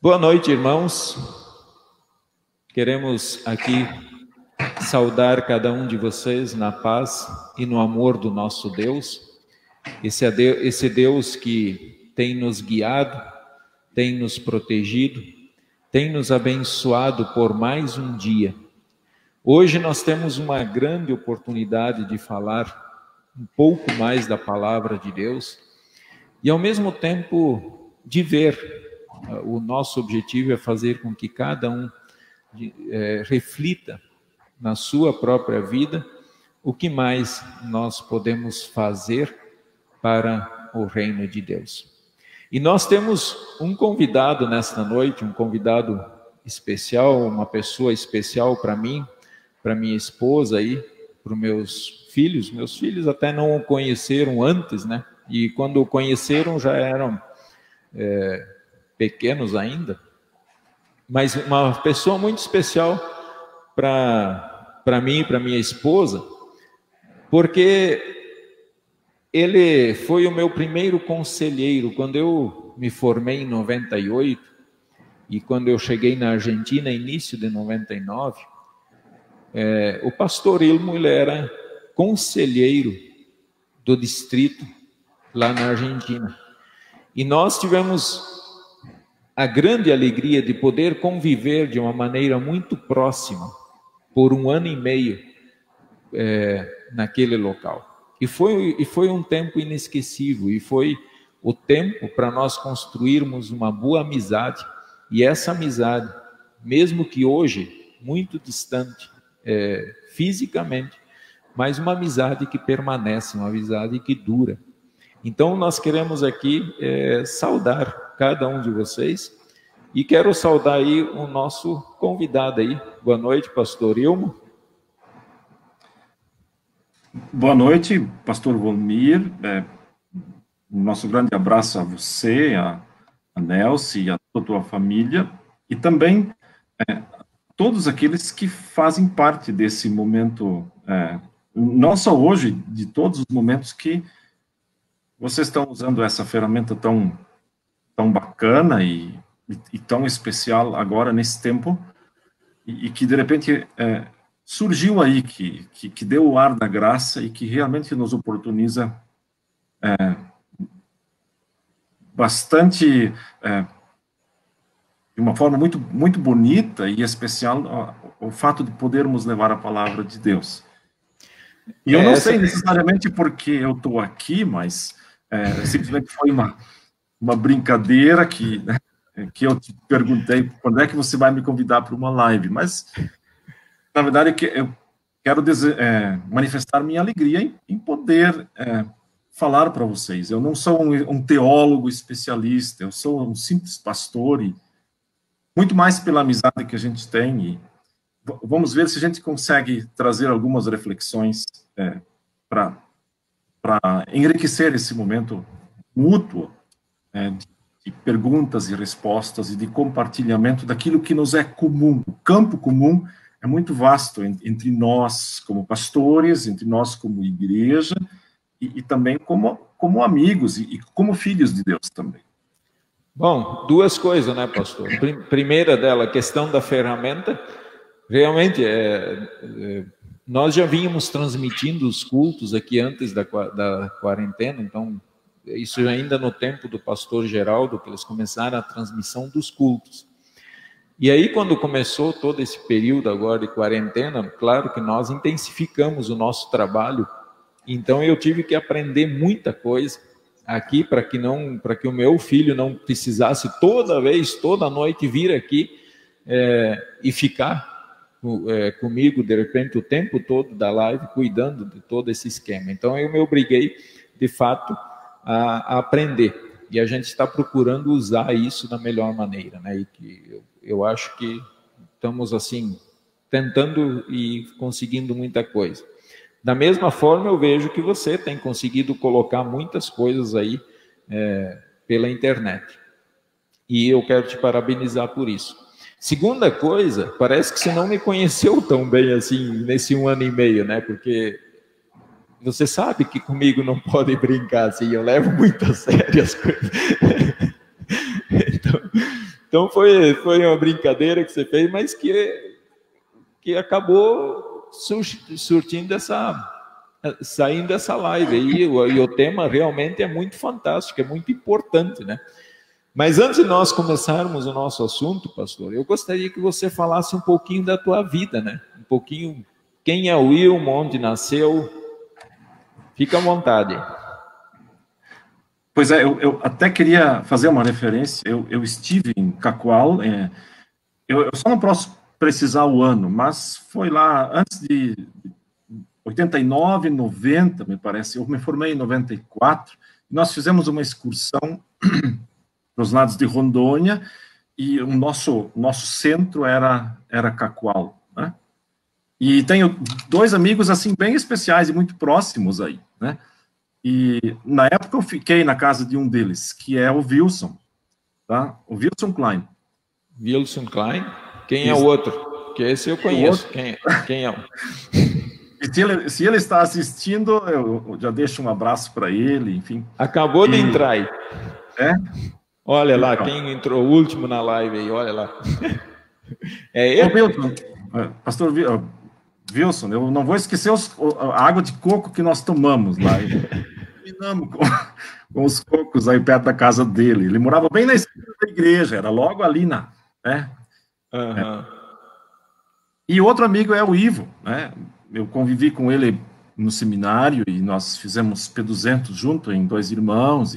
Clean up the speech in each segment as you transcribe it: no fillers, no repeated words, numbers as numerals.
Boa noite, irmãos. Queremos aqui saudar cada um de vocês na paz e no amor do nosso Deus. Esse Deus que tem nos guiado, tem nos protegido, tem nos abençoado por mais um dia. Hoje nós temos uma grande oportunidade de falar um pouco mais da palavra de Deus e, ao mesmo tempo, de ver. O nosso objetivo é fazer com que cada um reflita na sua própria vida o que mais nós podemos fazer para o reino de Deus. E nós temos um convidado nesta noite, um convidado especial, uma pessoa especial para mim, para minha esposa aí, para os meus filhos. Meus filhos até não o conheceram antes, né? E quando o conheceram já eram pequenos ainda, mas uma pessoa muito especial para mim e para minha esposa, porque ele foi o meu primeiro conselheiro quando eu me formei em 98 e quando eu cheguei na Argentina, início de 99, o pastor Ilmo, ele era conselheiro do distrito lá na Argentina. E nós tivemos a grande alegria de poder conviver de uma maneira muito próxima por 1 ano e meio naquele local. E foi um tempo inesquecível, e foi o tempo para nós construirmos uma boa amizade. E essa amizade, mesmo que hoje muito distante fisicamente, mas uma amizade que permanece, uma amizade que dura. Então nós queremos aqui saudar cada um de vocês, e quero saudar aí o nosso convidado aí. Boa noite, pastor Ilmo. Boa noite, pastor Volmir. Nosso grande abraço a você, a Nelce e a toda a tua família, e também todos aqueles que fazem parte desse momento, não só hoje, de todos os momentos que vocês estão usando essa ferramenta tão bacana e tão especial agora nesse tempo, e que de repente surgiu aí, que deu o ar da graça e que realmente nos oportuniza bastante, de uma forma muito, muito bonita e especial, o fato de podermos levar a palavra de Deus. E eu não sei necessariamente porque eu estou aqui, mas simplesmente foi uma brincadeira que eu te perguntei quando é que você vai me convidar para uma live, mas na verdade eu quero manifestar minha alegria em poder falar para vocês. Eu não sou um teólogo especialista, eu sou um simples pastor, e muito mais pela amizade que a gente tem, e vamos ver se a gente consegue trazer algumas reflexões para enriquecer esse momento mútuo de perguntas e respostas e de compartilhamento daquilo que nos é comum. O campo comum é muito vasto entre nós como pastores, entre nós como igreja, e também como amigos e como filhos de Deus também. Bom, duas coisas, né, pastor? Primeira dela, a questão da ferramenta. Realmente, nós já vínhamos transmitindo os cultos aqui antes da quarentena, então isso ainda no tempo do pastor Geraldo, que eles começaram a transmissão dos cultos. E aí, quando começou todo esse período agora de quarentena, claro que nós intensificamos o nosso trabalho, então eu tive que aprender muita coisa aqui para que o meu filho não precisasse toda noite vir aqui e ficar comigo, de repente, o tempo todo da live, cuidando de todo esse esquema. Então eu me obriguei, de fato, a aprender, e a gente está procurando usar isso da melhor maneira, né? E que eu acho que estamos assim tentando e conseguindo muita coisa. Da mesma forma, eu vejo que você tem conseguido colocar muitas coisas aí pela internet, e eu quero te parabenizar por isso. Segunda coisa, parece que você não me conheceu tão bem assim nesse 1 ano e meio, né? Porque você sabe que comigo não pode brincar assim, eu levo muito a sério as coisas. Então, Então foi uma brincadeira que você fez, mas que acabou surtindo saindo dessa live aí, e o tema realmente é muito fantástico, é muito importante, né? Mas antes de nós começarmos o nosso assunto, pastor, eu gostaria que você falasse um pouquinho da tua vida, né? Um pouquinho, quem é o Wilmo, onde nasceu, fica à vontade. Pois é, eu até queria fazer uma referência, eu estive em Cacoal, eu só não posso precisar o ano, mas foi lá antes de 89, 90, me parece. Eu me formei em 94. Nós fizemos uma excursão para os lados de Rondônia e o nosso centro era Cacoal, né? E tenho dois amigos assim bem especiais e muito próximos aí, né? E na época eu fiquei na casa de um deles, que é o Wilson, tá? O Wilson Klein. Wilson Klein? Quem é o outro? Porque esse eu conheço. Quem é? E se ele está assistindo, eu já deixo um abraço para ele, enfim. Acabou de entrar aí. É? Olha lá, quem entrou último na live aí, olha lá. É ele? Wilson, pastor Wilson, eu não vou esquecer a água de coco que nós tomamos lá. Terminamos com os cocos aí perto da casa dele. Ele morava bem na esquina da igreja, era logo ali né? Uhum. E outro amigo é o Ivo, né? Eu convivi com ele no seminário e nós fizemos P200 junto, em Dois Irmãos.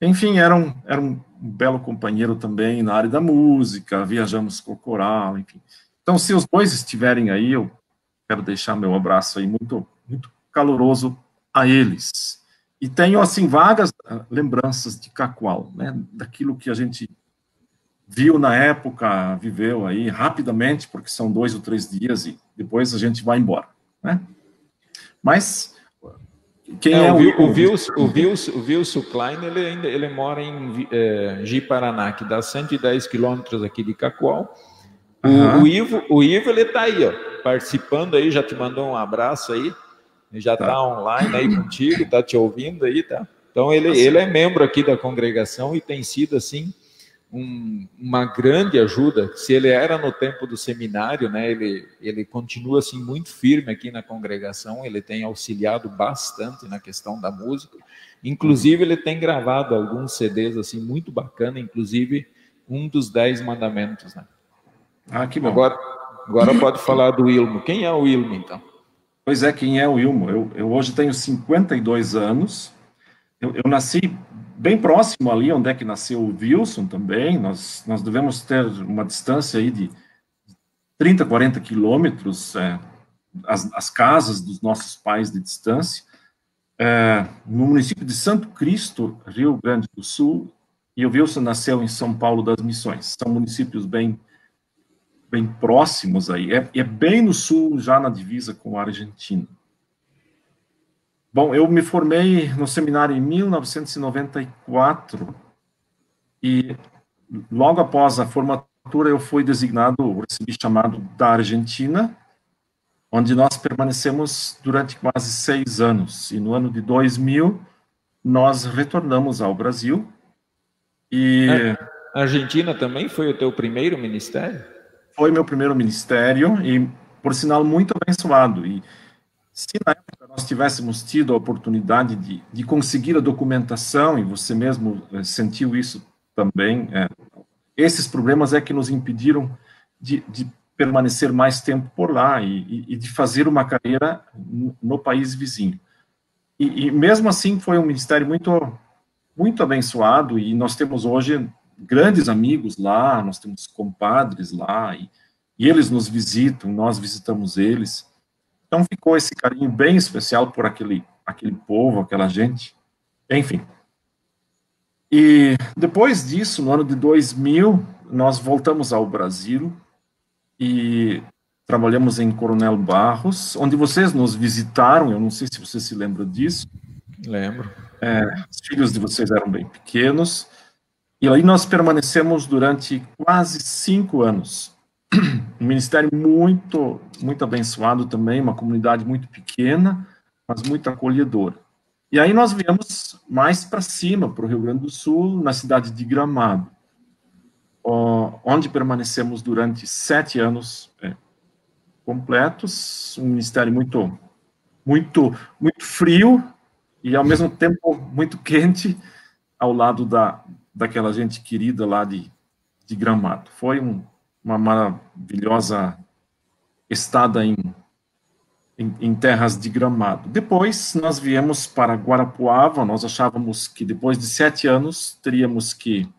Enfim, era um belo companheiro também na área da música, viajamos com o coral, enfim. Então, se os dois estiverem aí, eu quero deixar meu abraço aí muito, muito caloroso a eles. E tenho, assim, vagas lembranças de Cacoal, né? Daquilo que a gente viu na época, viveu aí rapidamente, porque são 2 ou 3 dias e depois a gente vai embora, né? Mas quem é o Wilson Klein, ele mora em Ji-Paraná, que dá 110 quilômetros aqui de Cacoal. O Ivo ele tá aí, ó, participando aí, já te mandou um abraço aí, já tá online aí contigo, tá te ouvindo aí, tá? Então ele é membro aqui da congregação e tem sido assim uma grande ajuda. Se ele era no tempo do seminário, né, ele continua assim muito firme aqui na congregação, ele tem auxiliado bastante na questão da música, inclusive ele tem gravado alguns CDs assim muito bacana, inclusive um dos 10 mandamentos, né? Que bom. Agora pode falar do Wilmo. Quem é o Wilmo, então? Pois é, quem é o Wilmo? Eu hoje tenho 52 anos, eu nasci bem próximo ali onde é que nasceu o Wilson também. Nós devemos ter uma distância aí de 30, 40 quilômetros, as casas dos nossos pais de distância, no município de Santo Cristo, Rio Grande do Sul, e o Wilson nasceu em São Paulo das Missões. São municípios bem próximos aí, é bem no sul, já na divisa com a Argentina. Bom, eu me formei no seminário em 1994 e logo após a formatura eu fui recebi chamado da Argentina, onde nós permanecemos durante quase 6 anos. E no ano de 2000 nós retornamos ao Brasil. A Argentina também foi o teu primeiro ministério? Foi meu primeiro ministério e, por sinal, muito abençoado. E se na época nós tivéssemos tido a oportunidade de conseguir a documentação, e você mesmo sentiu isso também, esses problemas é que nos impediram de permanecer mais tempo por lá e de fazer uma carreira no país vizinho. E mesmo assim foi um ministério muito, muito abençoado, e nós temos hoje grandes amigos lá, nós temos compadres lá, e eles nos visitam, nós visitamos eles. Então ficou esse carinho bem especial por aquele povo, aquela gente, enfim. E depois disso, no ano de 2000, nós voltamos ao Brasil e trabalhamos em Coronel Barros, onde vocês nos visitaram, eu não sei se você se lembra disso. Lembro. Os filhos de vocês eram bem pequenos, e aí nós permanecemos durante quase 5 anos. Um ministério muito, muito abençoado também, uma comunidade muito pequena, mas muito acolhedora. E aí nós viemos mais para cima, para o Rio Grande do Sul, na cidade de Gramado, onde permanecemos durante 7 anos completos, um ministério muito, muito, muito frio e, ao mesmo tempo, muito quente, ao lado daquela gente querida lá de Gramado. Foi uma maravilhosa estada em terras de Gramado. Depois, nós viemos para Guarapuava. Nós achávamos que, depois de 7 anos, teríamos que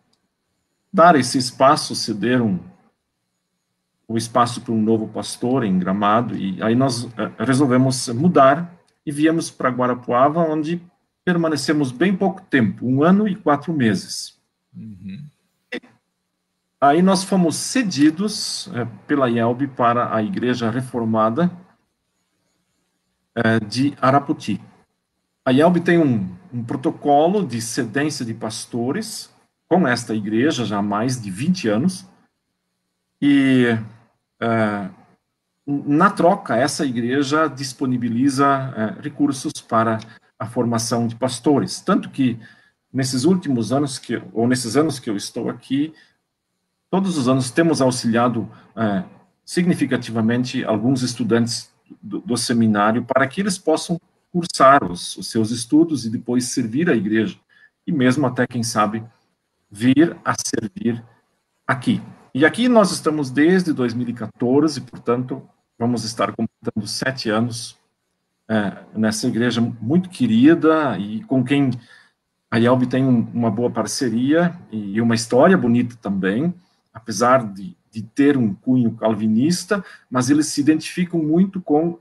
dar esse espaço, ceder o espaço para um novo pastor em Gramado, e aí nós resolvemos mudar e viemos para Guarapuava, onde permanecemos bem pouco tempo, 1 ano e 4 meses. Uhum. Aí nós fomos cedidos pela IELB para a Igreja Reformada de Araputi. A IELB tem um protocolo de cedência de pastores com esta igreja já há mais de 20 anos, e na troca, essa igreja disponibiliza recursos para a formação de pastores. Tanto que, nesses últimos anos, nesses anos que eu estou aqui, todos os anos temos auxiliado significativamente alguns estudantes do seminário para que eles possam cursar os seus estudos e depois servir a igreja. E mesmo até, quem sabe, vir a servir aqui. E aqui nós estamos desde 2014, portanto, vamos estar completando 7 anos nessa igreja muito querida e com quem a IELB tem uma boa parceria e uma história bonita também, apesar de ter um cunho calvinista, mas eles se identificam muito com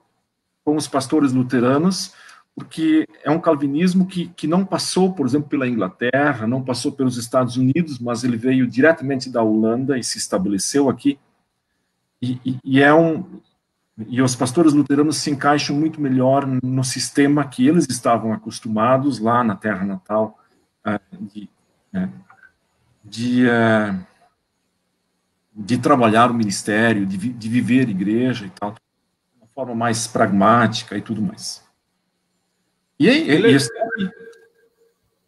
os pastores luteranos, porque é um calvinismo que não passou, por exemplo, pela Inglaterra, não passou pelos Estados Unidos, mas ele veio diretamente da Holanda e se estabeleceu aqui. E os pastores luteranos se encaixam muito melhor no sistema que eles estavam acostumados lá na terra natal, de trabalhar o ministério, de viver igreja e tal, de uma forma mais pragmática e tudo mais. E aí,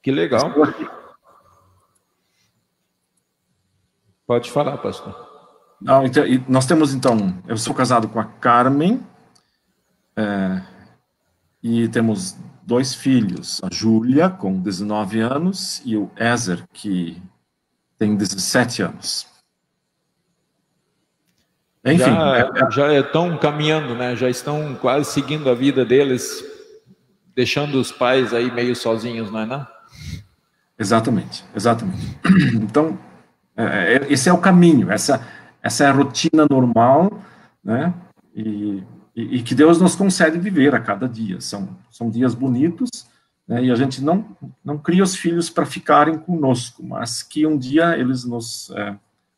que legal. Pode falar, pastor. Não, então, nós temos, então, eu sou casado com a Carmen, e temos 2 filhos, a Júlia, com 19 anos, e o Ézer, que tem 17 anos. Enfim. Já estão caminhando, né? Já estão quase seguindo a vida deles, deixando os pais aí meio sozinhos, não é, não? Exatamente, exatamente. Então, esse é o caminho, essa é a rotina normal, né? E que Deus nos concede viver a cada dia. São dias bonitos, né? E a gente não cria os filhos para ficarem conosco, mas que um dia eles nos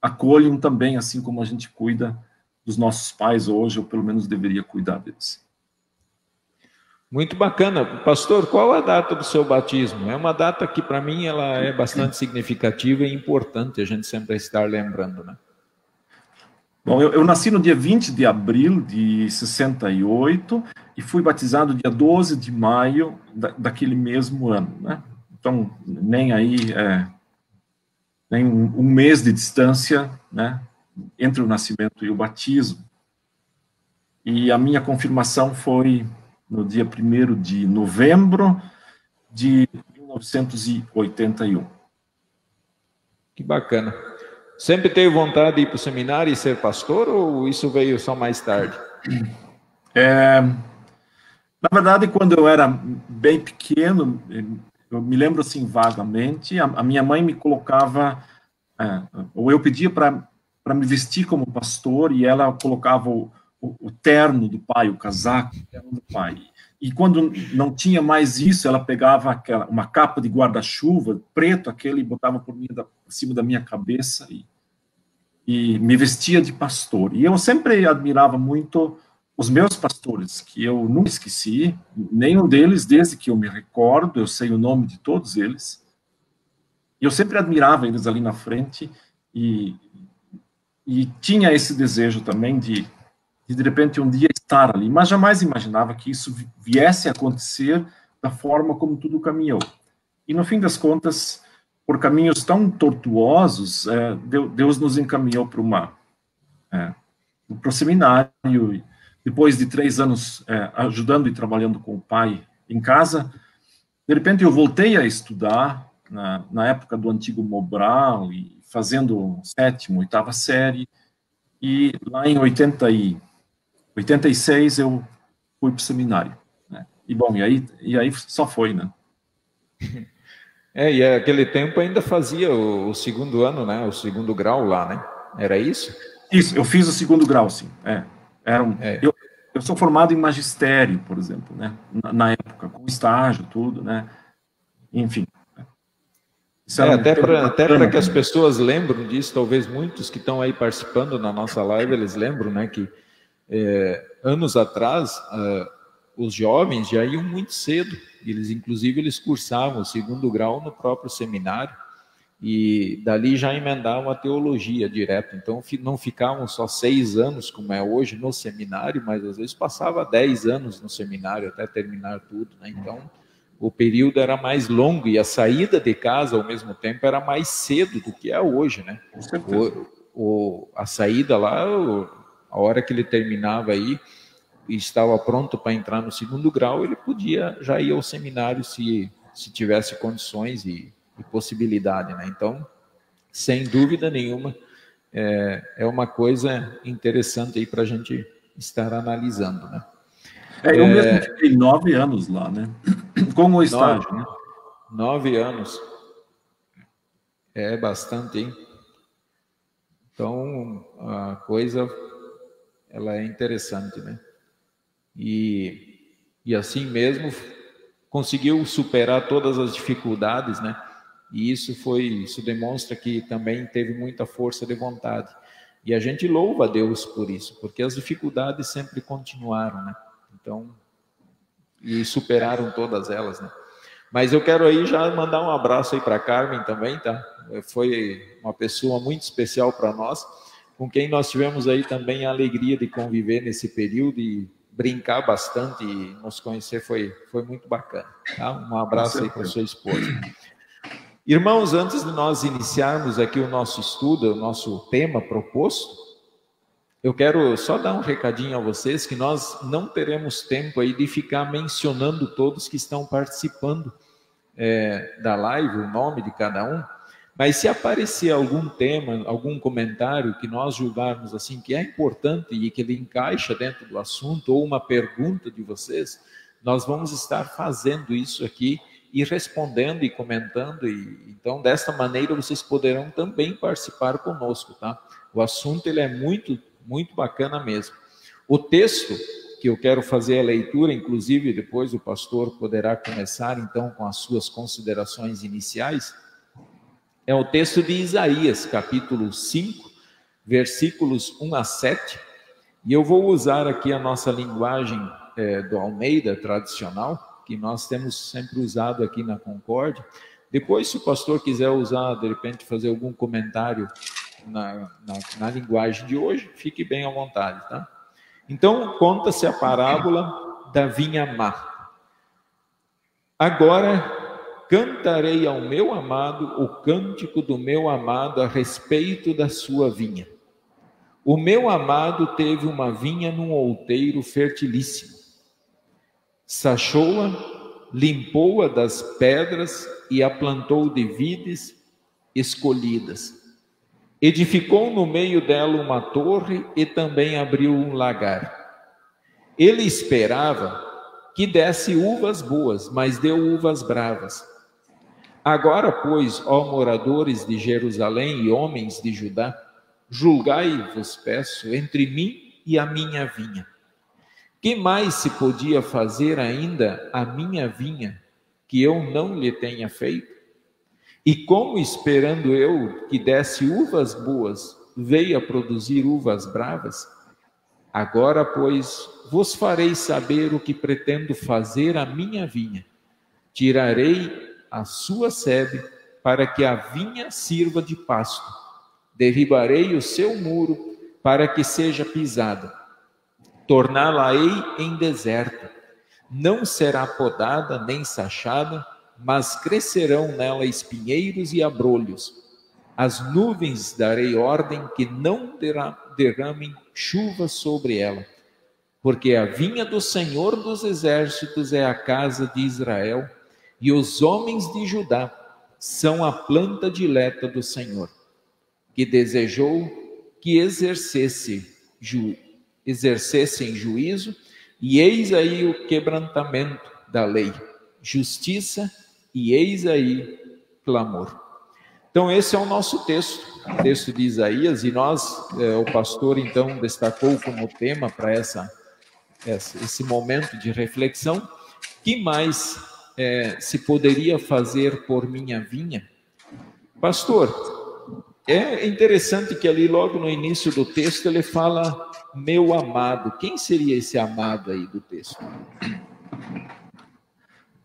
acolham também, assim como a gente cuida dos nossos pais hoje, ou pelo menos deveria cuidar deles. Muito bacana. Pastor, qual a data do seu batismo? É uma data que, para mim, ela é bastante significativa e importante a gente sempre estar lembrando, né? Bom, eu nasci no dia 20 de abril de 68 e fui batizado dia 12 de maio daquele mesmo ano, né? Então, nem aí, nem um mês de distância, né, entre o nascimento e o batismo. E a minha confirmação foi no dia 1º de novembro de 1981. Que bacana. Sempre teve vontade de ir para o seminário e ser pastor, ou isso veio só mais tarde? Na verdade, quando eu era bem pequeno, eu me lembro assim vagamente, a minha mãe me colocava, ou eu pedia para me vestir como pastor, e ela colocava o terno do pai, o casaco, o terno do pai. E quando não tinha mais isso, ela pegava uma capa de guarda-chuva, preto aquele, e botava por cima da minha cabeça e me vestia de pastor. E eu sempre admirava muito os meus pastores, que eu nunca esqueci, nenhum deles, desde que eu me recordo, eu sei o nome de todos eles. E eu sempre admirava eles ali na frente e tinha esse desejo também de repente um dia estar ali, mas jamais imaginava que isso viesse a acontecer da forma como tudo caminhou. E no fim das contas, por caminhos tão tortuosos, Deus nos encaminhou para o seminário. Depois de 3 anos ajudando e trabalhando com o pai em casa, de repente eu voltei a estudar, na época do antigo Mobral, e fazendo 7ª, 8ª série, e lá em 86 eu fui para o seminário, né? E bom, e aí só foi, né? E aquele tempo ainda fazia o 2º ano, né? O 2º grau lá, né? Era isso? Isso, eu fiz o 2º grau, sim. Eu sou formado em magistério, por exemplo, né? Na época, com estágio, tudo, né? Enfim. Até para que as pessoas lembrem disso, talvez muitos que estão aí participando na nossa live, eles lembram, né, que anos atrás, os jovens já iam muito cedo, inclusive eles cursavam o 2º grau no próprio seminário, e dali já emendavam a teologia direto, então não ficavam só 6 anos, como é hoje, no seminário, mas às vezes passava 10 anos no seminário até terminar tudo, né? Então o período era mais longo e a saída de casa, ao mesmo tempo, era mais cedo do que é hoje, né? A saída lá, a hora que ele terminava aí, e estava pronto para entrar no 2º grau, ele podia já ir ao seminário se tivesse condições e possibilidade, né? Então, sem dúvida nenhuma, é uma coisa interessante aí para a gente estar analisando, né? Eu mesmo fiquei 9 anos lá, né? Com o estágio, né? 9 anos. É bastante, hein? Então, a coisa, ela é interessante, né? E assim mesmo, conseguiu superar todas as dificuldades, né? E isso demonstra que também teve muita força de vontade. E a gente louva a Deus por isso, porque as dificuldades sempre continuaram, né? Então, e superaram todas elas, né? Mas eu quero aí já mandar um abraço aí para a Carmen também, tá? Foi uma pessoa muito especial para nós, com quem nós tivemos aí também a alegria de conviver nesse período e brincar bastante e nos conhecer, foi muito bacana, tá? Um abraço aí para sua esposa. Irmãos, antes de nós iniciarmos aqui o nosso estudo, o nosso tema proposto, eu quero só dar um recadinho a vocês, que nós não teremos tempo aí de ficar mencionando todos que estão participando da live, o nome de cada um, mas se aparecer algum tema, algum comentário que nós julgarmos assim que é importante e que ele encaixa dentro do assunto, ou uma pergunta de vocês, nós vamos estar fazendo isso aqui e respondendo e comentando, então desta maneira vocês poderão também participar conosco, tá? O assunto ele é muito bacana mesmo. O texto que eu quero fazer a leitura, inclusive depois o pastor poderá começar então com as suas considerações iniciais, é o texto de Isaías, capítulo 5, versículos 1 a 7, e eu vou usar aqui a nossa linguagem do Almeida tradicional, que nós temos sempre usado aqui na Concórdia. Depois, se o pastor quiser usar, de repente, fazer algum comentário na linguagem de hoje, fique bem à vontade, tá? Então, conta-se a parábola da vinha má. Agora cantarei ao meu amado o cântico do meu amado a respeito da sua vinha. O meu amado teve uma vinha num outeiro fertilíssimo. Sachou-a, limpou-a das pedras e a plantou de vides escolhidas. Edificou no meio dela uma torre e também abriu um lagar. Ele esperava que desse uvas boas, mas deu uvas bravas. Agora, pois, ó moradores de Jerusalém e homens de Judá, julgai-vos, peço, entre mim e a minha vinha. Que mais se podia fazer ainda a minha vinha, que eu não lhe tenha feito? E como, esperando eu que desse uvas boas, veio a produzir uvas bravas? Agora, pois, vos farei saber o que pretendo fazer à minha vinha. Tirarei a sua sebe, para que a vinha sirva de pasto. Derribarei o seu muro, para que seja pisada. Torná-la-ei em deserto. Não será podada nem sachada, mas crescerão nela espinheiros e abrolhos. Às nuvens darei ordem que não derramem chuva sobre ela, porque a vinha do Senhor dos Exércitos é a casa de Israel, e os homens de Judá são a planta dileta do Senhor, que desejou que exercessem juízo, e eis aí o quebrantamento da lei, justiça, e eis aí clamor. Então esse é o nosso texto, o texto de Isaías, e nós, o pastor então destacou como tema para esse momento de reflexão, que mais se poderia fazer por minha vinha? Pastor, é interessante que ali logo no início do texto ele fala meu amado. Quem seria esse amado aí do texto?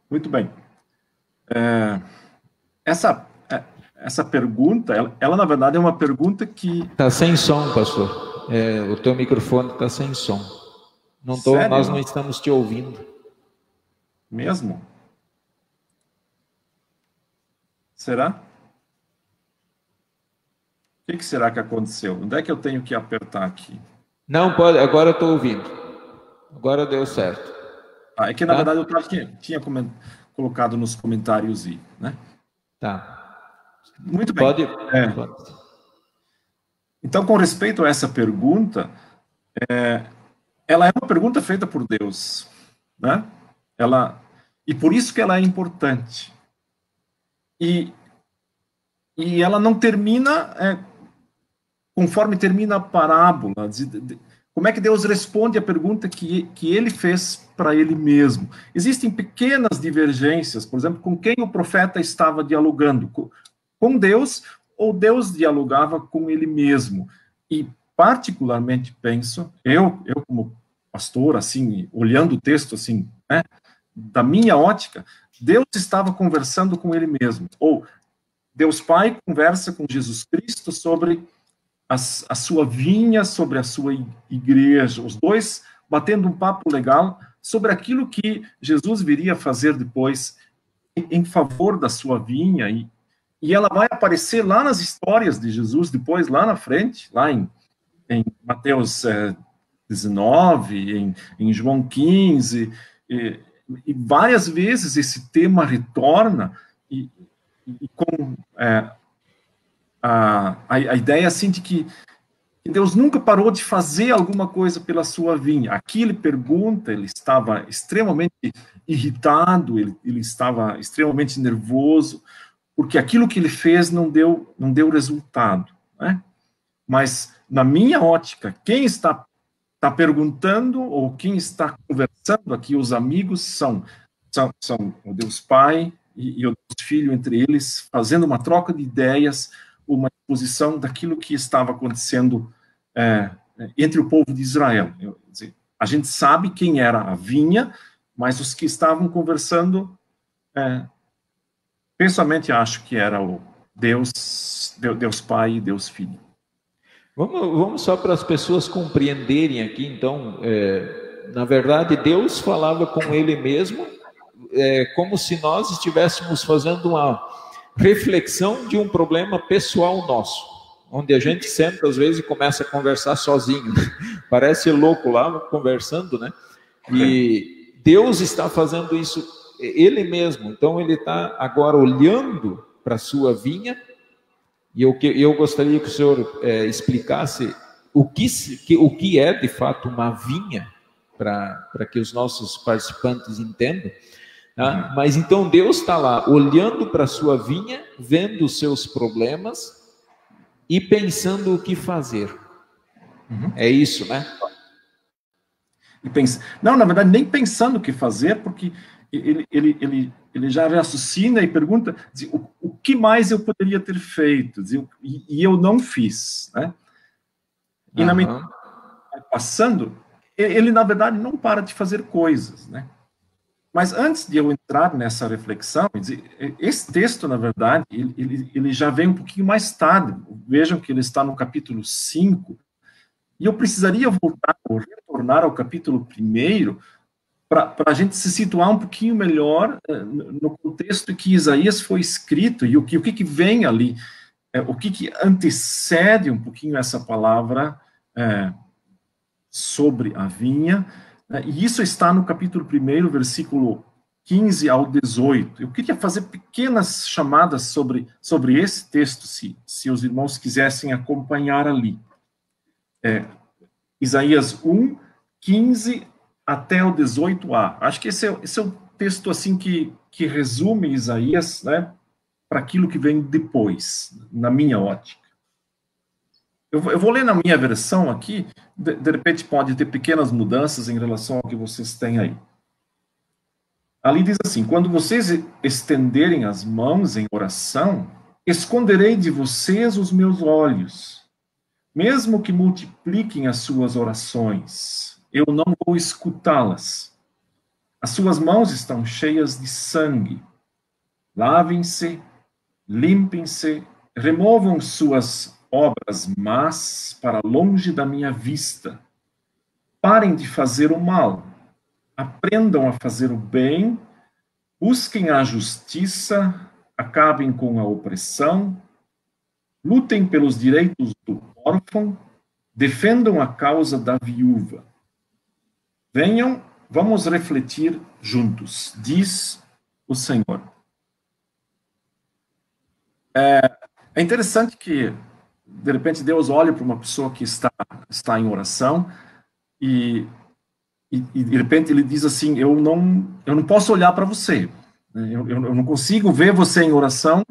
Muito bem. Essa pergunta, ela na verdade é uma pergunta que... Está sem som, pastor. O teu microfone está sem som. Nós não estamos te ouvindo. Mesmo? Será? O que será que aconteceu? Onde é que eu tenho que apertar aqui? Não, pode, agora eu estou ouvindo. Agora deu certo. É que na verdade eu tinha colocado nos comentários aí, né? Tá. Muito bem. Pode. Então, com respeito a essa pergunta, ela é uma pergunta feita por Deus, né? E por isso que ela é importante. E ela não termina conforme termina a parábola. Como é que Deus responde a pergunta que ele fez para ele mesmo? Existem pequenas divergências, por exemplo, com quem o profeta estava dialogando, com Deus, ou Deus dialogava com ele mesmo. E particularmente penso, eu como pastor, assim, olhando o texto assim, né, da minha ótica, Deus estava conversando com ele mesmo, ou Deus Pai conversa com Jesus Cristo sobre a sua vinha, sobre a sua igreja, os dois batendo um papo legal sobre aquilo que Jesus viria fazer depois em favor da sua vinha, e ela vai aparecer lá nas histórias de Jesus, depois lá na frente, lá em Mateus 19, em João 15, e várias vezes esse tema retorna, e com a ideia assim de que Deus nunca parou de fazer alguma coisa pela sua vinha. Aqui ele pergunta, ele estava extremamente irritado, ele estava extremamente nervoso, porque aquilo que ele fez não deu resultado, né? Mas, na minha ótica, quem está perguntando, ou quem está conversando aqui, os amigos, são o Deus Pai e o Deus Filho, entre eles, fazendo uma troca de ideias, uma exposição daquilo que estava acontecendo entre o povo de Israel. A gente sabe quem era a vinha, mas os que estavam conversando, pessoalmente acho que era o Deus Pai e Deus Filho. Vamos só para as pessoas compreenderem aqui, então, na verdade, Deus falava com ele mesmo, como se nós estivéssemos fazendo uma reflexão de um problema pessoal nosso, onde a gente senta às vezes e começa a conversar sozinho, parece louco lá, conversando, né? E Deus está fazendo isso ele mesmo, então ele está agora olhando para a sua vinha. E eu gostaria que o senhor explicasse o que é, de fato, uma vinha, para que os nossos participantes entendam. Tá? Mas, então, Deus está lá, olhando para a sua vinha, vendo os seus problemas e pensando o que fazer. É isso, né? Não, na verdade, nem pensando o que fazer, porque ele já raciocina e pergunta o que mais eu poderia ter feito, e eu não fiz, né? E na medida que passando, ele na verdade não para de fazer coisas, né? Mas antes de eu entrar nessa reflexão, esse texto, na verdade, ele já vem um pouquinho mais tarde. Vejam que ele está no capítulo 5, e eu precisaria voltar ou retornar ao capítulo 1 para a gente se situar um pouquinho melhor no contexto que Isaías foi escrito e o que vem ali, o que antecede um pouquinho essa palavra sobre a vinha, e isso está no capítulo 1, versículo 15 ao 18. Eu queria fazer pequenas chamadas sobre esse texto, se os irmãos quisessem acompanhar ali. Isaías 1, 15 até o 18a. Acho que esse é o texto assim que resume Isaías, né, para aquilo que vem depois, na minha ótica. Eu vou ler na minha versão aqui, de repente pode ter pequenas mudanças em relação ao que vocês têm aí. Ali diz assim: quando vocês estenderem as mãos em oração, esconderei de vocês os meus olhos. Mesmo que multipliquem as suas orações, eu não vou escutá-las. As suas mãos estão cheias de sangue. Lavem-se, limpem-se, removam suas obras más para longe da minha vista. Parem de fazer o mal. Aprendam a fazer o bem. Busquem a justiça. Acabem com a opressão. Lutem pelos direitos do órfão, defendam a causa da viúva. Venham, vamos refletir juntos, diz o Senhor. É interessante que, de repente, Deus olha para uma pessoa que está em oração e de repente ele diz assim: eu não posso olhar para você, eu não consigo ver você em oração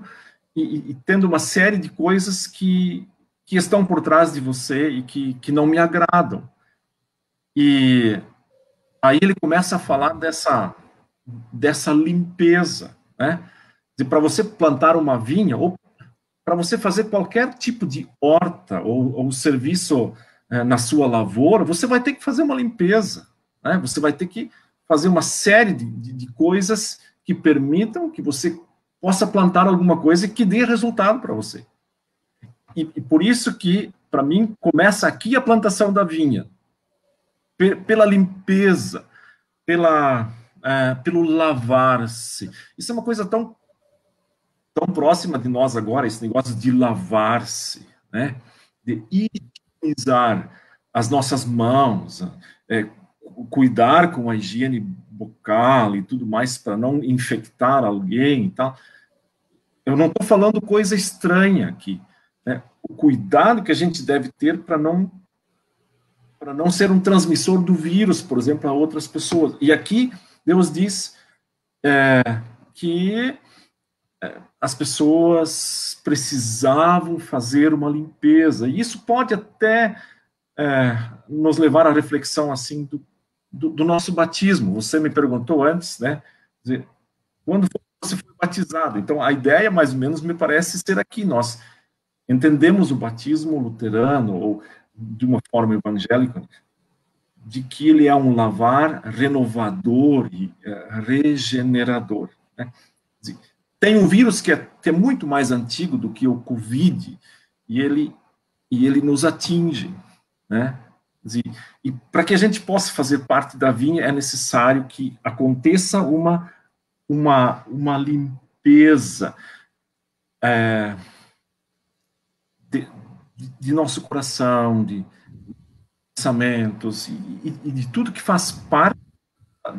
e tendo uma série de coisas que estão por trás de você e que não me agradam. E aí ele começa a falar dessa limpeza, né? Para você plantar uma vinha, ou para você fazer qualquer tipo de horta ou serviço na sua lavoura, você vai ter que fazer uma limpeza, né? Você vai ter que fazer uma série de coisas que permitam que você possa plantar alguma coisa que dê resultado para você. E por isso que, para mim, começa aqui a plantação da vinha. Pela limpeza, pelo lavar-se. Isso é uma coisa tão próxima de nós agora, esse negócio de lavar-se, né? De higienizar as nossas mãos, cuidar com a higiene bucal e tudo mais para não infectar alguém e tal. Eu não estou falando coisa estranha aqui, né? O cuidado que a gente deve ter para não ser um transmissor do vírus, por exemplo, a outras pessoas. E aqui Deus diz que as pessoas precisavam fazer uma limpeza. E isso pode até nos levar à reflexão assim do nosso batismo. Você me perguntou antes, né? Quando você foi batizado? Então, a ideia, mais ou menos, me parece ser aqui. Nós entendemos o batismo luterano, ou de uma forma evangélica, de que ele é um lavar renovador e regenerador, né? Tem um vírus que é muito mais antigo do que o Covid, e ele nos atinge, né? E para que a gente possa fazer parte da vinha, é necessário que aconteça uma limpeza de nosso coração, de pensamentos e de tudo que faz parte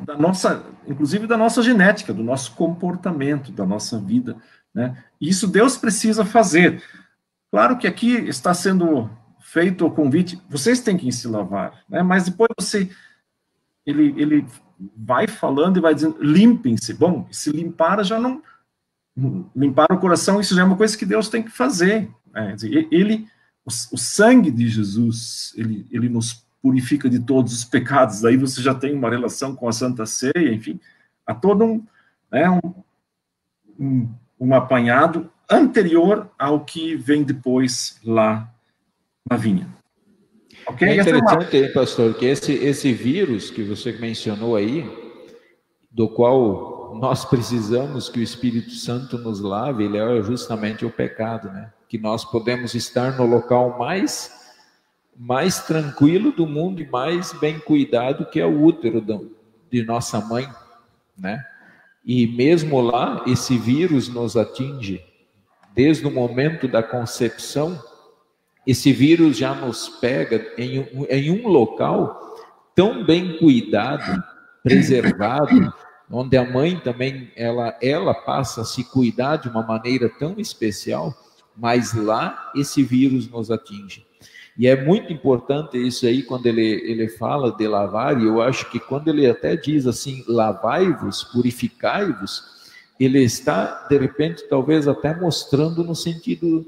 da nossa, inclusive da nossa genética, do nosso comportamento, da nossa vida, né? E isso Deus precisa fazer. Claro que aqui está sendo feito o convite, vocês têm que se lavar, né? Mas depois ele vai falando e vai dizendo, limpem-se. Bom, se limpar já não... Limpar o coração, isso já é uma coisa que Deus tem que fazer, né? O sangue de Jesus, ele nos purifica de todos os pecados. Aí você já tem uma relação com a Santa Ceia, enfim, há todo um apanhado anterior ao que vem depois lá na vinha. Okay? É interessante, pastor, que esse vírus que você mencionou aí, do qual nós precisamos que o Espírito Santo nos lave, ele é justamente o pecado, né? Que nós podemos estar no local mais tranquilo do mundo e mais bem cuidado, que é o útero de nossa mãe, né? E mesmo lá, esse vírus nos atinge. Desde o momento da concepção, esse vírus já nos pega em um local tão bem cuidado, preservado, onde a mãe também, ela passa a se cuidar de uma maneira tão especial, mas lá esse vírus nos atinge. E é muito importante isso aí, quando ele fala de lavar, e eu acho que quando ele até diz assim, lavai-vos, purificai-vos, ele está, de repente, talvez até mostrando no sentido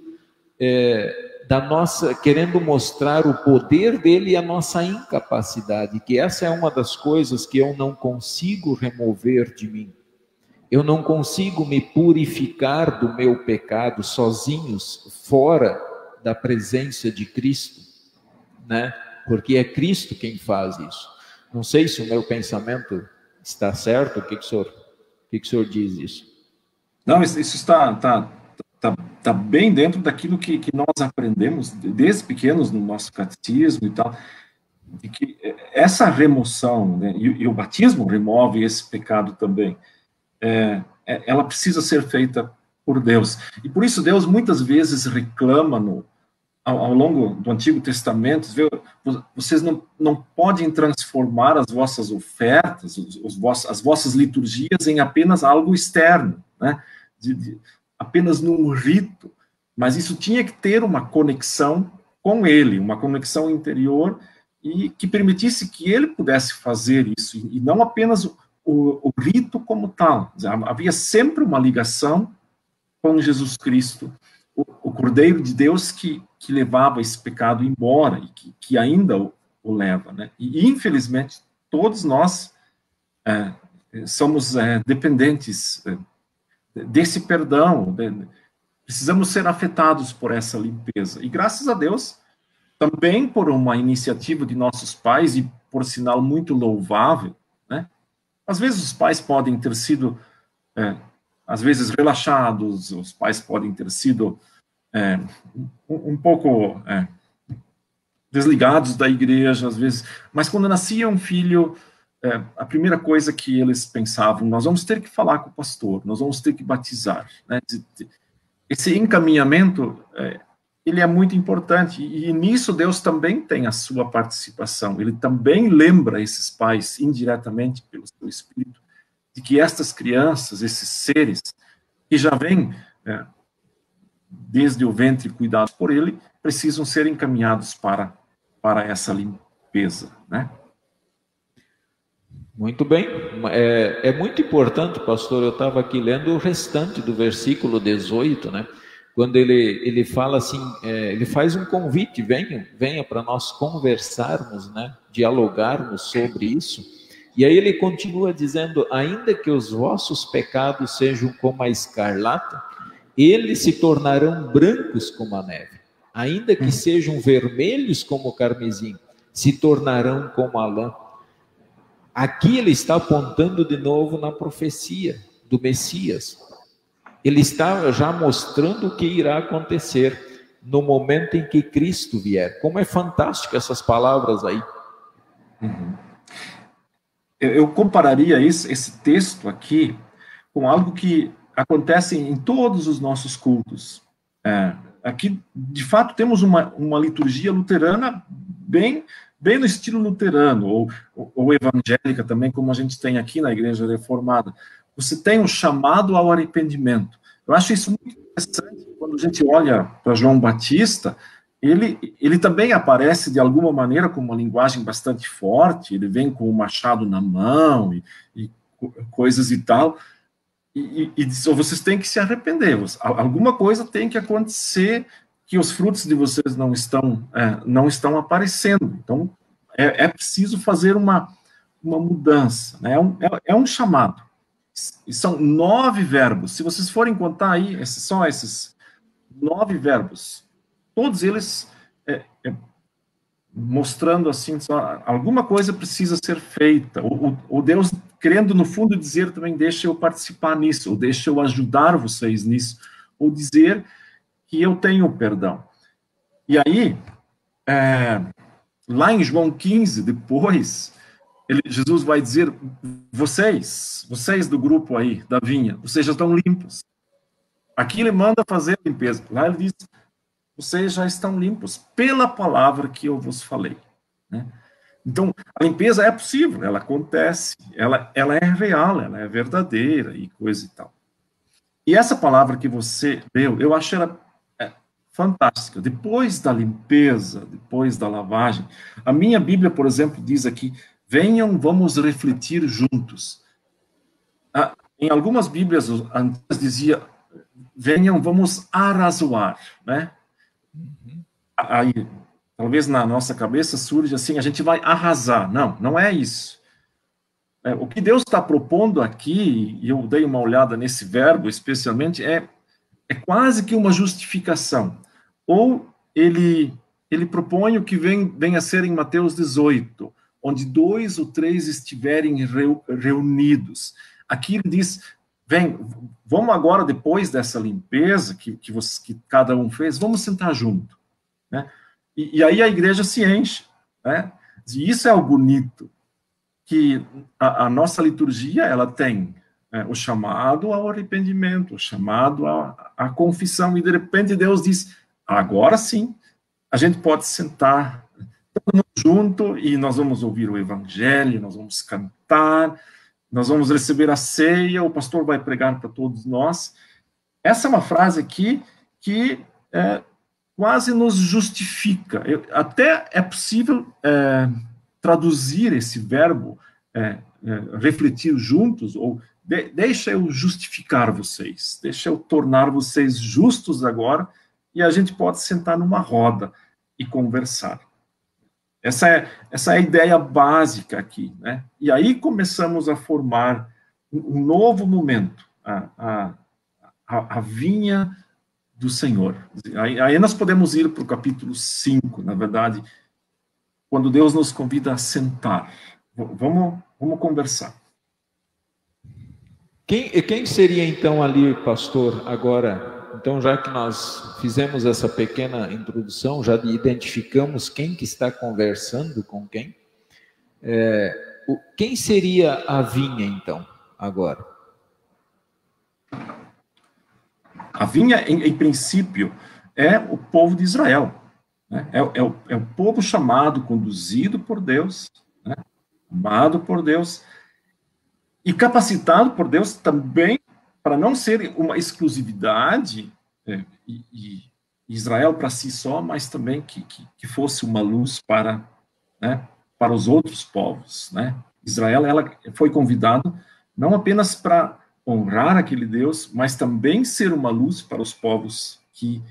da nossa, querendo mostrar o poder dele e a nossa incapacidade, que essa é uma das coisas que eu não consigo remover de mim. Eu não consigo me purificar do meu pecado sozinhos, fora da presença de Cristo, né? Porque é Cristo quem faz isso. Não sei se o meu pensamento está certo, o que o senhor diz isso? Não, isso está bem dentro daquilo que nós aprendemos desde pequenos no nosso catecismo e tal, de que essa remoção, né, e o batismo remove esse pecado também, ela precisa ser feita por Deus. E por isso Deus muitas vezes reclama ao longo do Antigo Testamento, vocês não podem transformar as vossas ofertas, as vossas liturgias em apenas algo externo, né? Apenas num rito, mas isso tinha que ter uma conexão com ele, uma conexão interior, e que permitisse que ele pudesse fazer isso, e não apenas o rito como tal. Havia sempre uma ligação com Jesus Cristo, o Cordeiro de Deus que levava esse pecado embora, e que ainda o leva, né? E infelizmente todos nós somos dependentes desse perdão, precisamos ser afetados por essa limpeza, e graças a Deus, também por uma iniciativa de nossos pais, e por sinal muito louvável, né? Às vezes os pais podem ter sido, às vezes, relaxados, os pais podem ter sido um pouco desligados da igreja, às vezes, mas quando nascia um filho, a primeira coisa que eles pensavam, nós vamos ter que falar com o pastor, nós vamos ter que batizar, né? Esse encaminhamento, ele é muito importante, e nisso Deus também tem a sua participação, ele também lembra esses pais, indiretamente, pelo seu Espírito, de que estas crianças, esses seres, que já vêm desde o ventre cuidados por ele, precisam ser encaminhados para essa limpeza, né? Muito bem, é muito importante, pastor, eu estava aqui lendo o restante do versículo 18, né? Quando ele fala assim, ele faz um convite, venha para nós conversarmos, né? Dialogarmos sobre isso, e aí ele continua dizendo, ainda que os vossos pecados sejam como a escarlata, eles se tornarão brancos como a neve, ainda que sejam vermelhos como o carmesim, se tornarão como a lã. Aqui ele está apontando de novo na profecia do Messias. Ele está já mostrando o que irá acontecer no momento em que Cristo vier. Como é fantástico essas palavras aí. Uhum. Eu compararia esse texto aqui com algo que acontece em todos os nossos cultos. Aqui, de fato, temos uma liturgia luterana bem no estilo luterano, ou evangélica também, como a gente tem aqui na Igreja Reformada. Você tem um chamado ao arrependimento. Eu acho isso muito interessante, quando a gente olha para João Batista, ele também aparece de alguma maneira com uma linguagem bastante forte, ele vem com o machado na mão, e coisas e tal, e diz, vocês têm que se arrepender, alguma coisa tem que acontecer, que os frutos de vocês não estão aparecendo. Então, é preciso fazer uma mudança, né? É um chamado. E são 9 verbos. Se vocês forem contar aí, só esses 9 verbos, todos eles mostrando assim, alguma coisa precisa ser feita. O Deus querendo, no fundo, dizer também, deixa eu participar nisso, ou deixa eu ajudar vocês nisso, ou dizer que eu tenho perdão. E aí, lá em João 15, depois, Jesus vai dizer, vocês do grupo aí, da vinha, vocês já estão limpos. Aqui ele manda fazer a limpeza. Lá ele diz, vocês já estão limpos pela palavra que eu vos falei. Né? Então, a limpeza é possível, ela acontece, ela é real, ela é verdadeira e coisa e tal. E essa palavra que você leu, eu acho ela fantástica. Depois da limpeza, depois da lavagem, a minha Bíblia, por exemplo, diz aqui, venham, vamos refletir juntos. Em algumas Bíblias, antes dizia, venham, vamos arrazoar, né? Aí, talvez na nossa cabeça surge assim, a gente vai arrasar. Não, não é isso. O que Deus está propondo aqui, e eu dei uma olhada nesse verbo especialmente, é quase que uma justificação. Ou ele propõe o que vem a ser em Mateus 18, onde 2 ou 3 estiverem reunidos. Aqui ele diz, vamos agora, depois dessa limpeza que cada um fez, vamos sentar junto. Né? E aí a igreja se enche. Né? E isso é o bonito, que a nossa liturgia, ela tem o chamado ao arrependimento, o chamado à confissão, e de repente Deus diz, agora sim, a gente pode sentar todo mundo junto e nós vamos ouvir o evangelho, nós vamos cantar, nós vamos receber a ceia, o pastor vai pregar para todos nós. Essa é uma frase aqui que quase nos justifica. Até é possível traduzir esse verbo, refletir juntos, ou deixa eu justificar vocês, deixa eu tornar vocês justos agora, e a gente pode sentar numa roda e conversar. Essa é a ideia básica aqui, né? E aí começamos a formar um novo momento, a vinha do Senhor. Aí nós podemos ir para o capítulo 5, na verdade, quando Deus nos convida a sentar. Vamos conversar. Quem seria então ali, pastor, agora? Então, já que nós fizemos essa pequena introdução, já identificamos quem que está conversando com quem, quem seria a vinha, então, agora? A vinha, em princípio, é o povo de Israel. Né? É o povo chamado, conduzido por Deus, né? Amado por Deus, e capacitado por Deus também para não ser uma exclusividade, e Israel para si só, mas também que fosse uma luz para os outros povos. Né? Israel, ela foi convidada não apenas para honrar aquele Deus, mas também ser uma luz para os povos que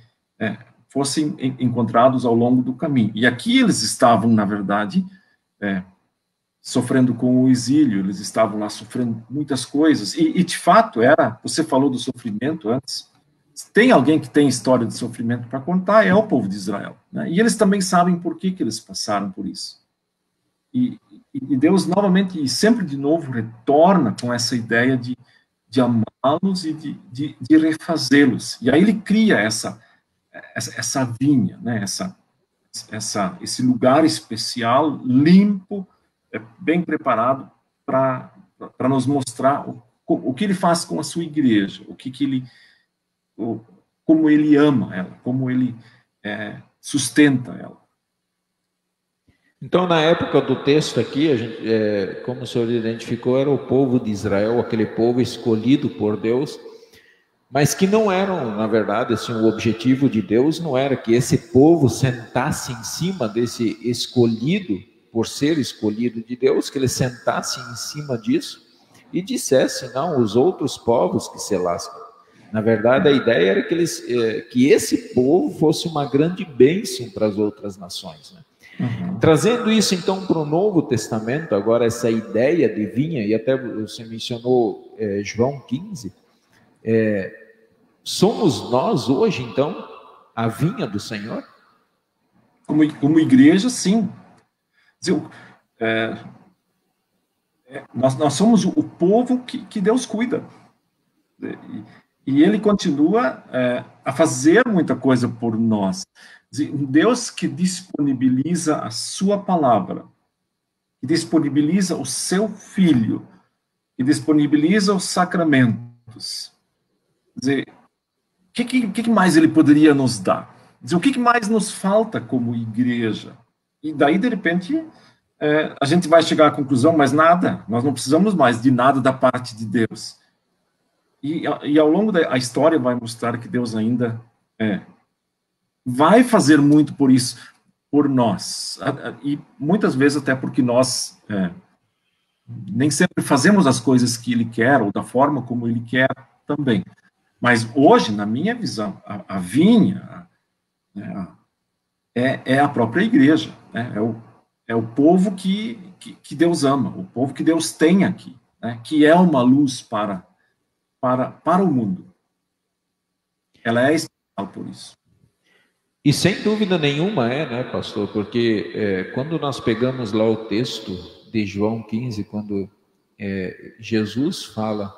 fossem encontrados ao longo do caminho. E aqui eles estavam, na verdade, sofrendo com o exílio, eles estavam lá sofrendo muitas coisas, e de fato você falou do sofrimento antes, tem alguém que tem história de sofrimento para contar, é o povo de Israel, né? E eles também sabem por que eles passaram por isso. E Deus novamente, e sempre de novo, retorna com essa ideia de amá-los e de refazê-los, e aí ele cria essa vinha, né? Esse lugar especial, limpo, bem preparado para nos mostrar o que ele faz com a sua igreja, como ele ama ela, como ele sustenta ela. Então, na época do texto aqui, como o senhor identificou, era o povo de Israel, aquele povo escolhido por Deus, mas que não eram, na verdade, assim, o objetivo de Deus não era que esse povo sentasse em cima desse escolhido, por ser escolhido de Deus, que ele sentasse em cima disso e dissesse, não, os outros povos que se lascam. Na verdade, a ideia era que esse povo fosse uma grande bênção para as outras nações. Né? Uhum. Trazendo isso, então, para o Novo Testamento, agora essa ideia de vinha, e até você mencionou João 15, somos nós hoje, então, a vinha do Senhor? Como igreja, sim. Nós somos o povo que Deus cuida. E ele continua a fazer muita coisa por nós. Deus que disponibiliza a sua palavra que disponibiliza o seu Filho, que disponibiliza os sacramentos. Quer dizer, o que mais ele poderia nos dar? Quer dizer, o que mais nos falta como igreja? E daí, de repente, a gente vai chegar à conclusão, mas nada, nós não precisamos mais de nada da parte de Deus. E ao longo da história vai mostrar que Deus ainda vai fazer muito por isso, por nós. E muitas vezes até porque nós nem sempre fazemos as coisas que Ele quer, ou da forma como Ele quer também. Mas hoje, na minha visão, a vinha é a própria igreja, né? É o povo que Deus ama, o povo que Deus tem aqui, né? Que é uma luz para o mundo. Ela é especial por isso. E sem dúvida nenhuma né, pastor? Porque quando nós pegamos lá o texto de João 15, quando Jesus fala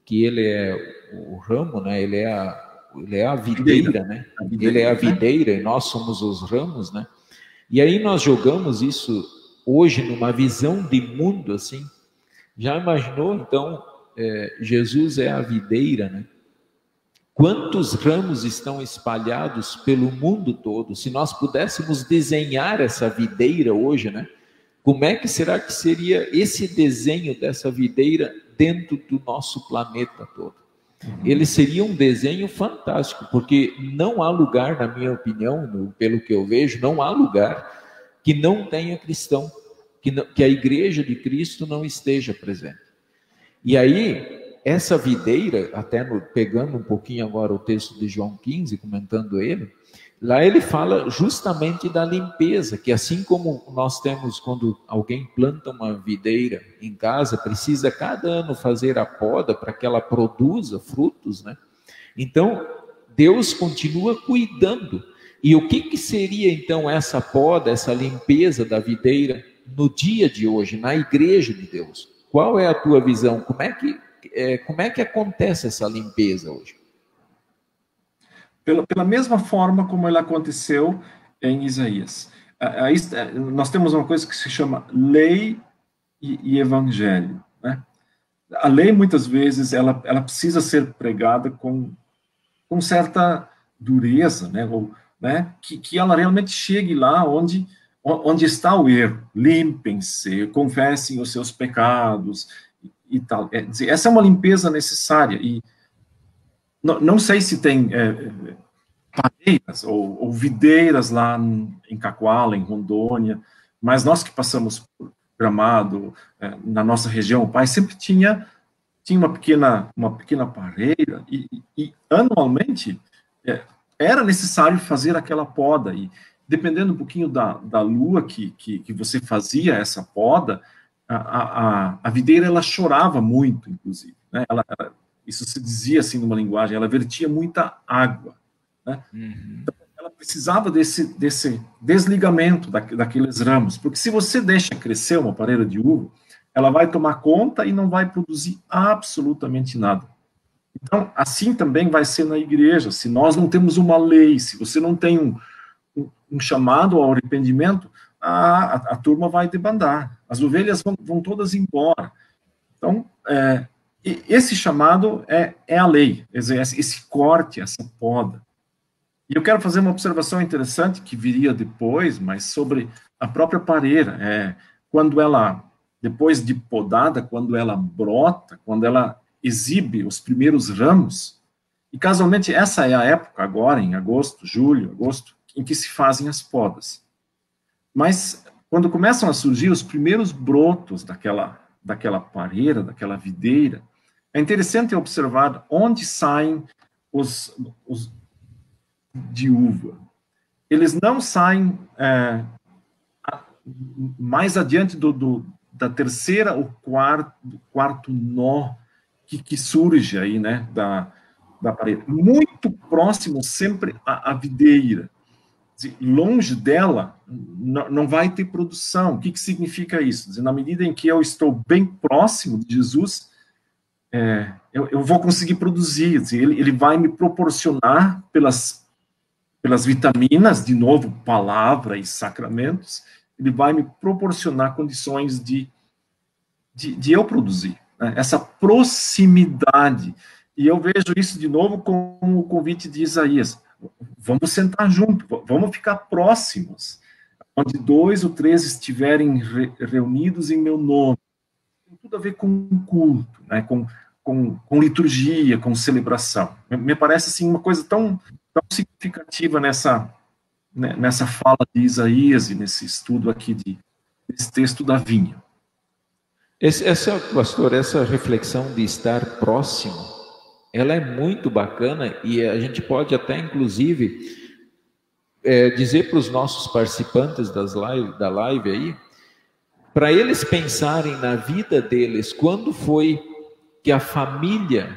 que ele é o ramo, né? Ele é a videira, né? Ele é a videira e nós somos os ramos, né? E aí nós jogamos isso hoje numa visão de mundo, assim. Já imaginou, então, Jesus é a videira, né? Quantos ramos estão espalhados pelo mundo todo? Se nós pudéssemos desenhar essa videira hoje, né? Como é que será que seria esse desenho dessa videira dentro do nosso planeta todo? Ele seria um desenho fantástico, porque não há lugar, na minha opinião, pelo que eu vejo, não há lugar que não tenha cristão, que a igreja de Cristo não esteja presente. E aí, essa videira, até pegando um pouquinho agora o texto de João 15, comentando ele, lá ele fala justamente da limpeza, que assim como nós temos quando alguém planta uma videira em casa, precisa cada ano fazer a poda para que ela produza frutos, né? Então, Deus continua cuidando. E o que seria então essa poda, essa limpeza da videira no dia de hoje, na igreja de Deus? Qual é a tua visão? Como é que acontece essa limpeza hoje? Pela mesma forma como ela aconteceu em Isaías. Nós temos uma coisa que se chama lei e evangelho, né? A lei, muitas vezes, ela precisa ser pregada com certa dureza, né? Ou, né? Que ela realmente chegue lá onde está o erro. Limpem-se, confessem os seus pecados e tal. Essa é uma limpeza necessária. E não sei se tem pareiras ou videiras lá em Cacoala, em Rondônia, mas nós que passamos por Gramado, na nossa região, o pai sempre tinha uma pequena pareira e anualmente era necessário fazer aquela poda, e dependendo um pouquinho da lua que você fazia essa poda, a videira ela chorava muito, inclusive, né? Isso se dizia assim numa linguagem, ela vertia muita água, né? Então, ela precisava desse desligamento daqueles ramos, porque se você deixa crescer uma pareira de uva, ela vai tomar conta e não vai produzir absolutamente nada. Então, assim também vai ser na igreja. Se nós não temos uma lei, se você não tem um chamado ao arrependimento, a turma vai debandar. As ovelhas vão todas embora. Então, esse chamado é a lei, esse corte, essa poda. E eu quero fazer uma observação interessante, que viria depois, mas sobre a própria pareira. Quando ela, depois de podada, quando ela brota, quando ela exibe os primeiros ramos, e casualmente essa é a época agora, em julho, agosto, em que se fazem as podas. Mas quando começam a surgir os primeiros brotos daquela pareira, daquela videira, é interessante observar onde saem os de uva. Eles não saem mais adiante da terceira ou quarto nó que surge aí, né, da parede. Muito próximo sempre à videira. Longe dela, não vai ter produção. O que significa isso? Na medida em que eu estou bem próximo de Jesus, eu vou conseguir produzir. Ele vai me proporcionar pelas vitaminas, de novo, palavra e sacramentos, ele vai me proporcionar condições de eu produzir, né? Essa proximidade. E eu vejo isso de novo com o convite de Isaías. Vamos sentar junto, vamos ficar próximos. Onde 2 ou 3 estiverem reunidos em meu nome. Tem tudo a ver com culto, né? com liturgia, com celebração. Me parece assim, uma coisa tão significativa nessa fala de Isaías e nesse estudo aqui desse texto da vinha. Pastor, essa reflexão de estar próximo, ela é muito bacana e a gente pode até, inclusive, dizer para os nossos participantes da live aí, para eles pensarem na vida deles, quando foi que a família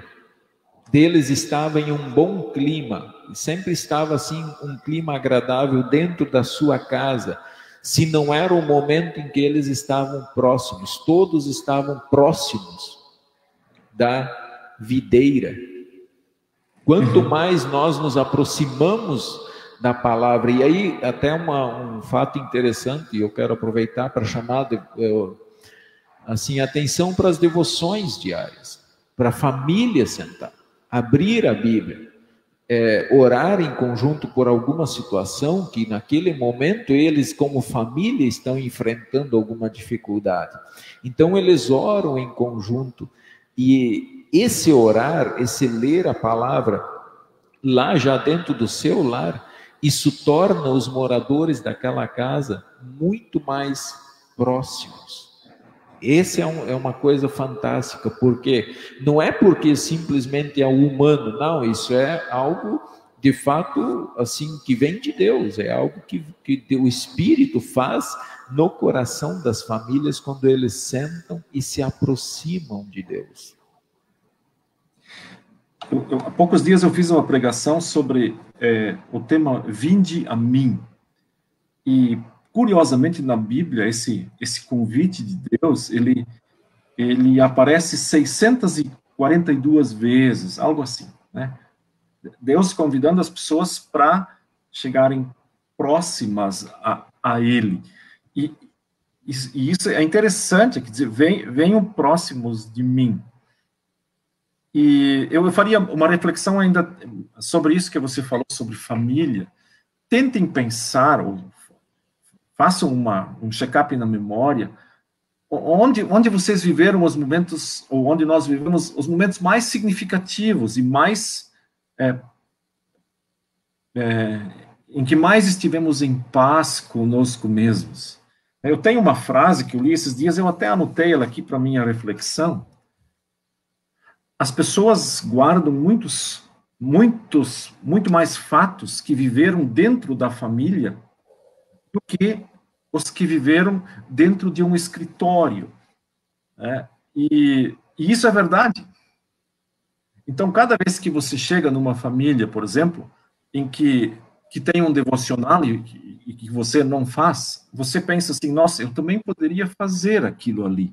deles estava em um bom clima, sempre estava assim, um clima agradável dentro da sua casa, se não era o momento em que eles estavam próximos, todos estavam próximos da videira. Quanto mais nós nos aproximamos da palavra, e aí até um fato interessante, eu quero aproveitar para chamar assim, atenção para as devoções diárias, para a família sentar, abrir a Bíblia, orar em conjunto por alguma situação que naquele momento eles como família estão enfrentando alguma dificuldade. Então eles oram em conjunto e esse orar, esse ler a palavra lá já dentro do seu lar, isso torna os moradores daquela casa muito mais próximos. Essa é uma coisa fantástica, porque não é porque simplesmente é o humano, não, isso é algo de fato assim que vem de Deus, é algo que o Espírito faz no coração das famílias quando eles sentam e se aproximam de Deus. Há poucos dias eu fiz uma pregação sobre o tema Vinde a mim, e curiosamente na Bíblia esse convite de Deus, ele aparece 642 vezes, algo assim, né? Deus convidando as pessoas para chegarem próximas a Ele, e isso é interessante, quer dizer, venham próximos de mim. E eu faria uma reflexão ainda sobre isso que você falou, sobre família. Tentem pensar, ou façam um check-up na memória, onde vocês viveram os momentos, ou onde nós vivemos os momentos mais significativos e mais em que mais estivemos em paz conosco mesmos. Eu tenho uma frase que eu li esses dias, eu até anotei ela aqui para minha reflexão. As pessoas guardam muito mais fatos que viveram dentro da família do que os que viveram dentro de um escritório, né? E isso é verdade. Então, cada vez que você chega numa família, por exemplo, em que tem um devocional e que você não faz, você pensa assim, nossa, eu também poderia fazer aquilo ali.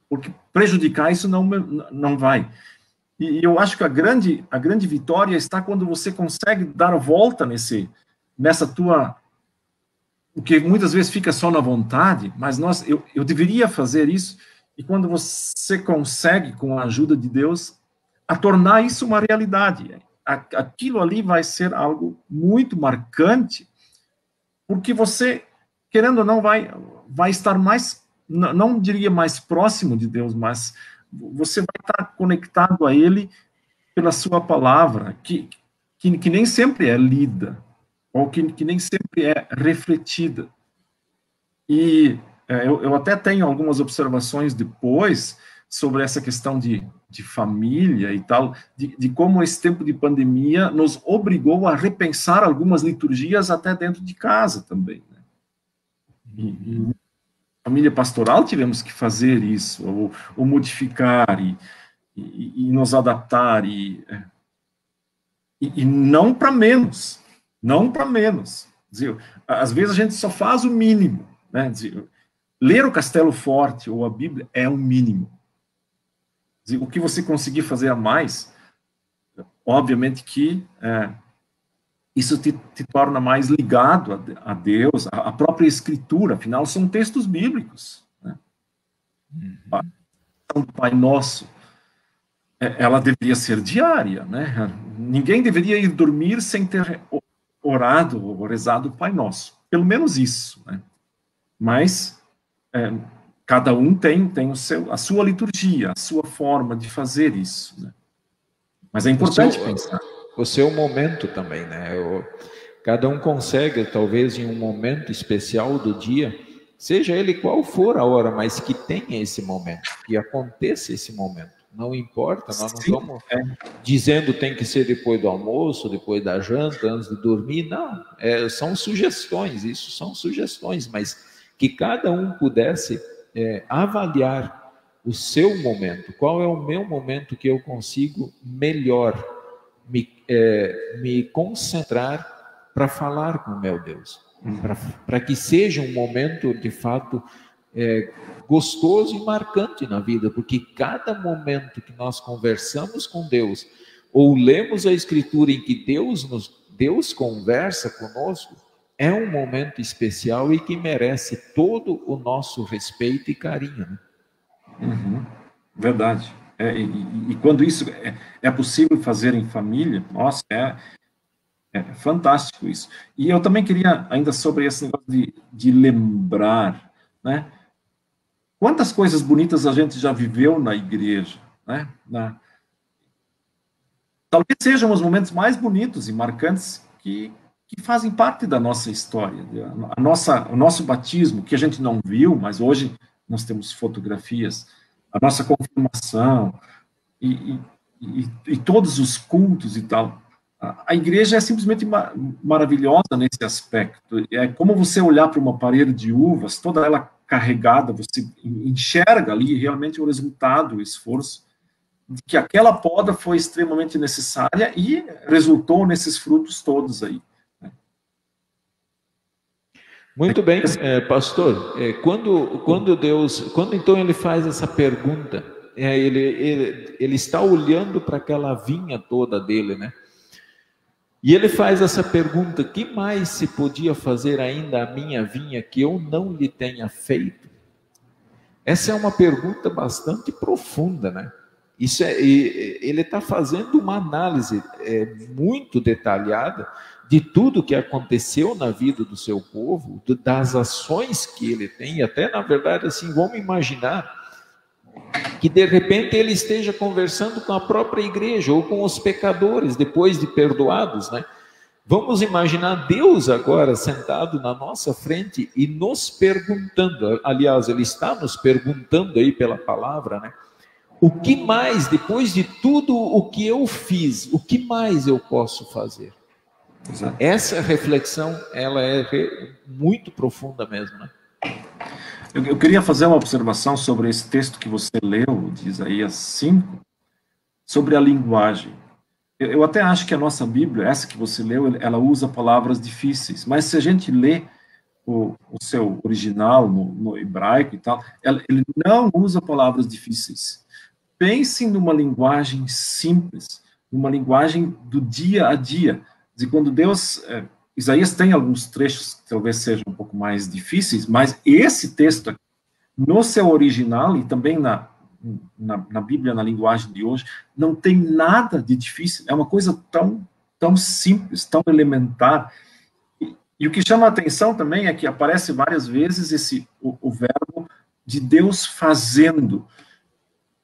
Porque prejudicar isso não vai. E eu acho que a grande vitória está quando você consegue dar a volta nessa tua, o que muitas vezes fica só na vontade, mas eu deveria fazer isso, e quando você consegue, com a ajuda de Deus, a tornar isso uma realidade. Aquilo ali vai ser algo muito marcante, porque você, querendo ou não, vai estar mais, não diria mais próximo de Deus, mas você vai estar conectado a Ele pela sua palavra, que nem sempre é lida, ou que nem sempre é refletida. E eu até tenho algumas observações depois sobre essa questão de família e tal, de como esse tempo de pandemia nos obrigou a repensar algumas liturgias até dentro de casa também, né? E família pastoral tivemos que fazer isso, ou modificar e nos adaptar, e não para menos, não para menos. Às vezes a gente só faz o mínimo, né? Ler o Castelo Forte ou a Bíblia é o mínimo. O que você conseguir fazer a mais, obviamente que isso te torna mais ligado a Deus, a própria Escritura, afinal, são textos bíblicos, né? A oração do Pai Nosso, ela deveria ser diária, né? Ninguém deveria ir dormir sem ter orado ou rezado o Pai Nosso, pelo menos isso, né? Mas cada um tem a sua liturgia, a sua forma de fazer isso, né? Mas é importante pensar. O seu momento também, né? Cada um consegue, talvez em um momento especial do dia, seja ele qual for a hora, mas que tenha esse momento, que aconteça esse momento. Não importa, nós não estamos dizendo tem que ser depois do almoço, depois da janta, antes de dormir, não. São sugestões, isso são sugestões, mas que cada um pudesse avaliar o seu momento. Qual é o meu momento que eu consigo melhor me concentrar para falar com o meu Deus? Para que seja um momento, de fato, gostoso e marcante na vida, porque cada momento que nós conversamos com Deus, ou lemos a Escritura em que Deus conversa conosco, é um momento especial e que merece todo o nosso respeito e carinho, né? Verdade. E quando isso é possível fazer em família, nossa, é fantástico isso. E eu também queria, ainda sobre esse negócio de lembrar, né? Quantas coisas bonitas a gente já viveu na igreja, né? Talvez sejam os momentos mais bonitos e marcantes que fazem parte da nossa história. O nosso batismo, que a gente não viu, mas hoje nós temos fotografias, a nossa confirmação e todos os cultos e tal. A igreja é simplesmente maravilhosa nesse aspecto. É como você olhar para uma parede de uvas, toda ela carregada, você enxerga ali realmente o resultado, o esforço, de que aquela poda foi extremamente necessária e resultou nesses frutos todos aí. Muito bem, pastor. Quando então ele faz essa pergunta, ele está olhando para aquela vinha toda dele, né? E ele faz essa pergunta: que mais se podia fazer ainda à minha vinha que eu não lhe tenha feito? Essa é uma pergunta bastante profunda, né? Ele está fazendo uma análise muito detalhada de tudo que aconteceu na vida do seu povo, das ações que ele tem, e até, na verdade, assim, vamos imaginar que, de repente, ele esteja conversando com a própria igreja ou com os pecadores, depois de perdoados, né? Vamos imaginar Deus agora sentado na nossa frente e nos perguntando, aliás, ele está nos perguntando aí pela palavra, né? O que mais, depois de tudo o que eu fiz, o que mais eu posso fazer? Exato. Essa reflexão, ela é muito profunda mesmo, né? Eu queria fazer uma observação sobre esse texto que você leu, de Isaías 5, sobre a linguagem. Eu até acho que a nossa Bíblia, essa que você leu, ela usa palavras difíceis, mas se a gente lê o seu original, no hebraico e tal, ele não usa palavras difíceis. Pensem numa linguagem simples, numa linguagem do dia a dia. De quando Deus... Isaías tem alguns trechos que talvez sejam um pouco mais difíceis, mas esse texto, no seu original e também na Bíblia, na linguagem de hoje, não tem nada de difícil. É uma coisa tão simples, tão elementar. E o que chama a atenção também é que aparece várias vezes o verbo de Deus fazendo.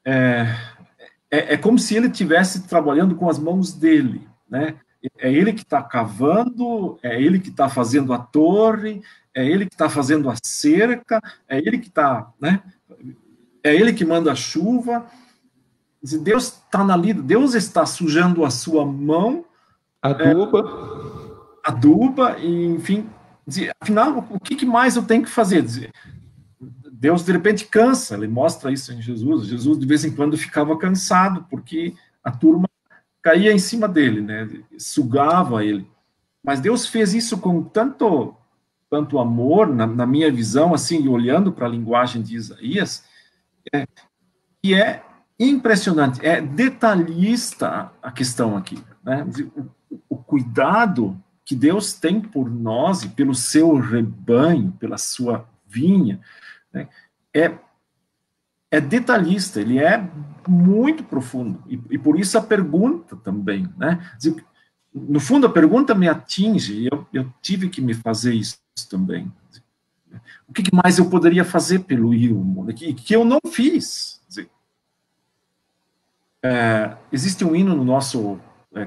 É como se ele estivesse trabalhando com as mãos dele, né? É ele que está cavando, é ele que está fazendo a torre, é ele que está fazendo a cerca, é ele que está, né? É ele que manda a chuva. Deus está na lida, Deus está sujando a sua mão, aduba, e enfim, afinal, o que mais eu tenho que fazer? Deus de repente cansa, ele mostra isso em Jesus. Jesus de vez em quando ficava cansado, porque a turma caía em cima dele, né? Sugava ele. Mas Deus fez isso com tanto amor, na minha visão, assim, olhando para a linguagem de Isaías, que é impressionante, é detalhista a questão aqui, né? O cuidado que Deus tem por nós e pelo seu rebanho, pela sua vinha, né, é detalhista, ele é muito profundo, e por isso a pergunta também, né? No fundo, a pergunta me atinge, e eu tive que me fazer isso também. O que mais eu poderia fazer pelo Ilmo, que eu não fiz? Existe um hino no nosso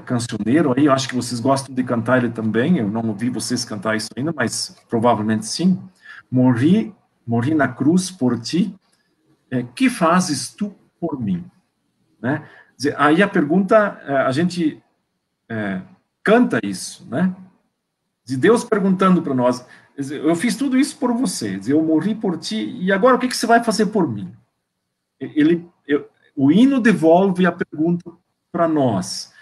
cancioneiro aí, eu acho que vocês gostam de cantar ele também, eu não ouvi vocês cantar isso ainda, mas provavelmente sim. Morri na cruz por ti, que fazes tu por mim? Né? Aí a pergunta, a gente canta isso, né? De Deus perguntando para nós, eu fiz tudo isso por você, eu morri por ti, e agora o que você vai fazer por mim? O hino devolve a pergunta para nós.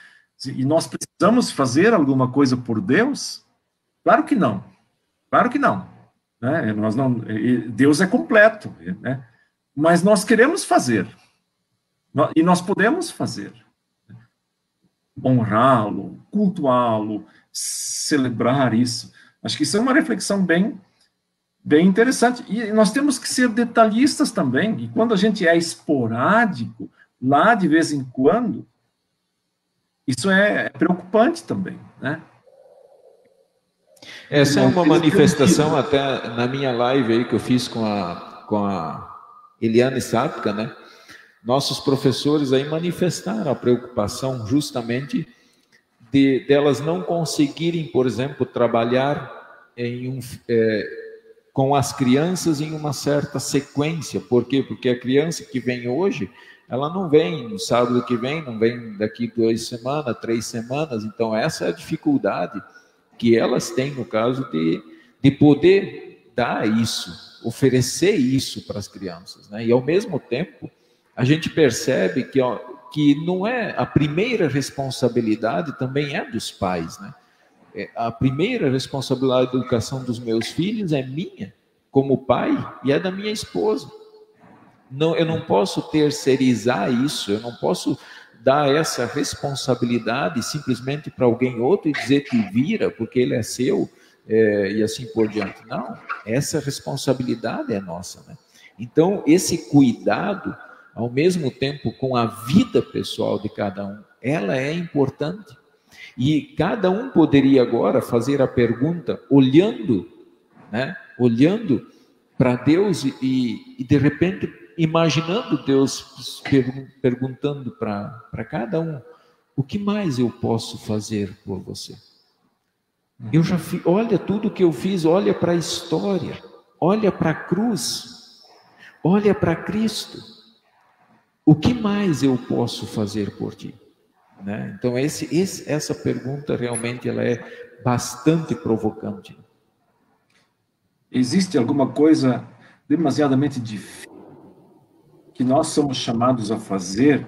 E nós precisamos fazer alguma coisa por Deus? Claro que não. Claro que não. Né? Deus é completo, né? Mas nós queremos fazer. E nós podemos fazer. Honrá-lo, cultuá-lo, celebrar isso. Acho que isso é uma reflexão bem interessante. E nós temos que ser detalhistas também. E quando a gente é esporádico, lá de vez em quando, isso é preocupante também, né? Essa é uma manifestação até na minha live aí que eu fiz com a Eliane Sapka, né? Nossos professores aí manifestaram a preocupação justamente delas não conseguirem, por exemplo, trabalhar com as crianças em uma certa sequência. Por quê? Porque a criança que vem hoje, ela não vem no sábado que vem, não vem daqui 2 semanas, 3 semanas. Então, essa é a dificuldade que elas têm, no caso, de poder dar isso, oferecer isso para as crianças, né? E, ao mesmo tempo, a gente percebe que não é a primeira responsabilidade, também é dos pais, né? A primeira responsabilidade da educação dos meus filhos é minha, como pai, e é da minha esposa. Não, eu não posso terceirizar isso, eu não posso dar essa responsabilidade simplesmente para alguém outro e dizer que vira, porque ele é seu, e assim por diante. Não, essa responsabilidade é nossa, né? Então, esse cuidado, ao mesmo tempo com a vida pessoal de cada um, ela é importante. E cada um poderia agora fazer a pergunta olhando, né? Olhando para Deus e de repente imaginando Deus perguntando para cada um: o que mais eu posso fazer por você? Eu já fiz, olha tudo que eu fiz, olha para a história, olha para a cruz, olha para Cristo. O que mais eu posso fazer por ti? Né? Então, essa pergunta realmente ela é bastante provocante. Existe alguma coisa demasiadamente difícil que nós somos chamados a fazer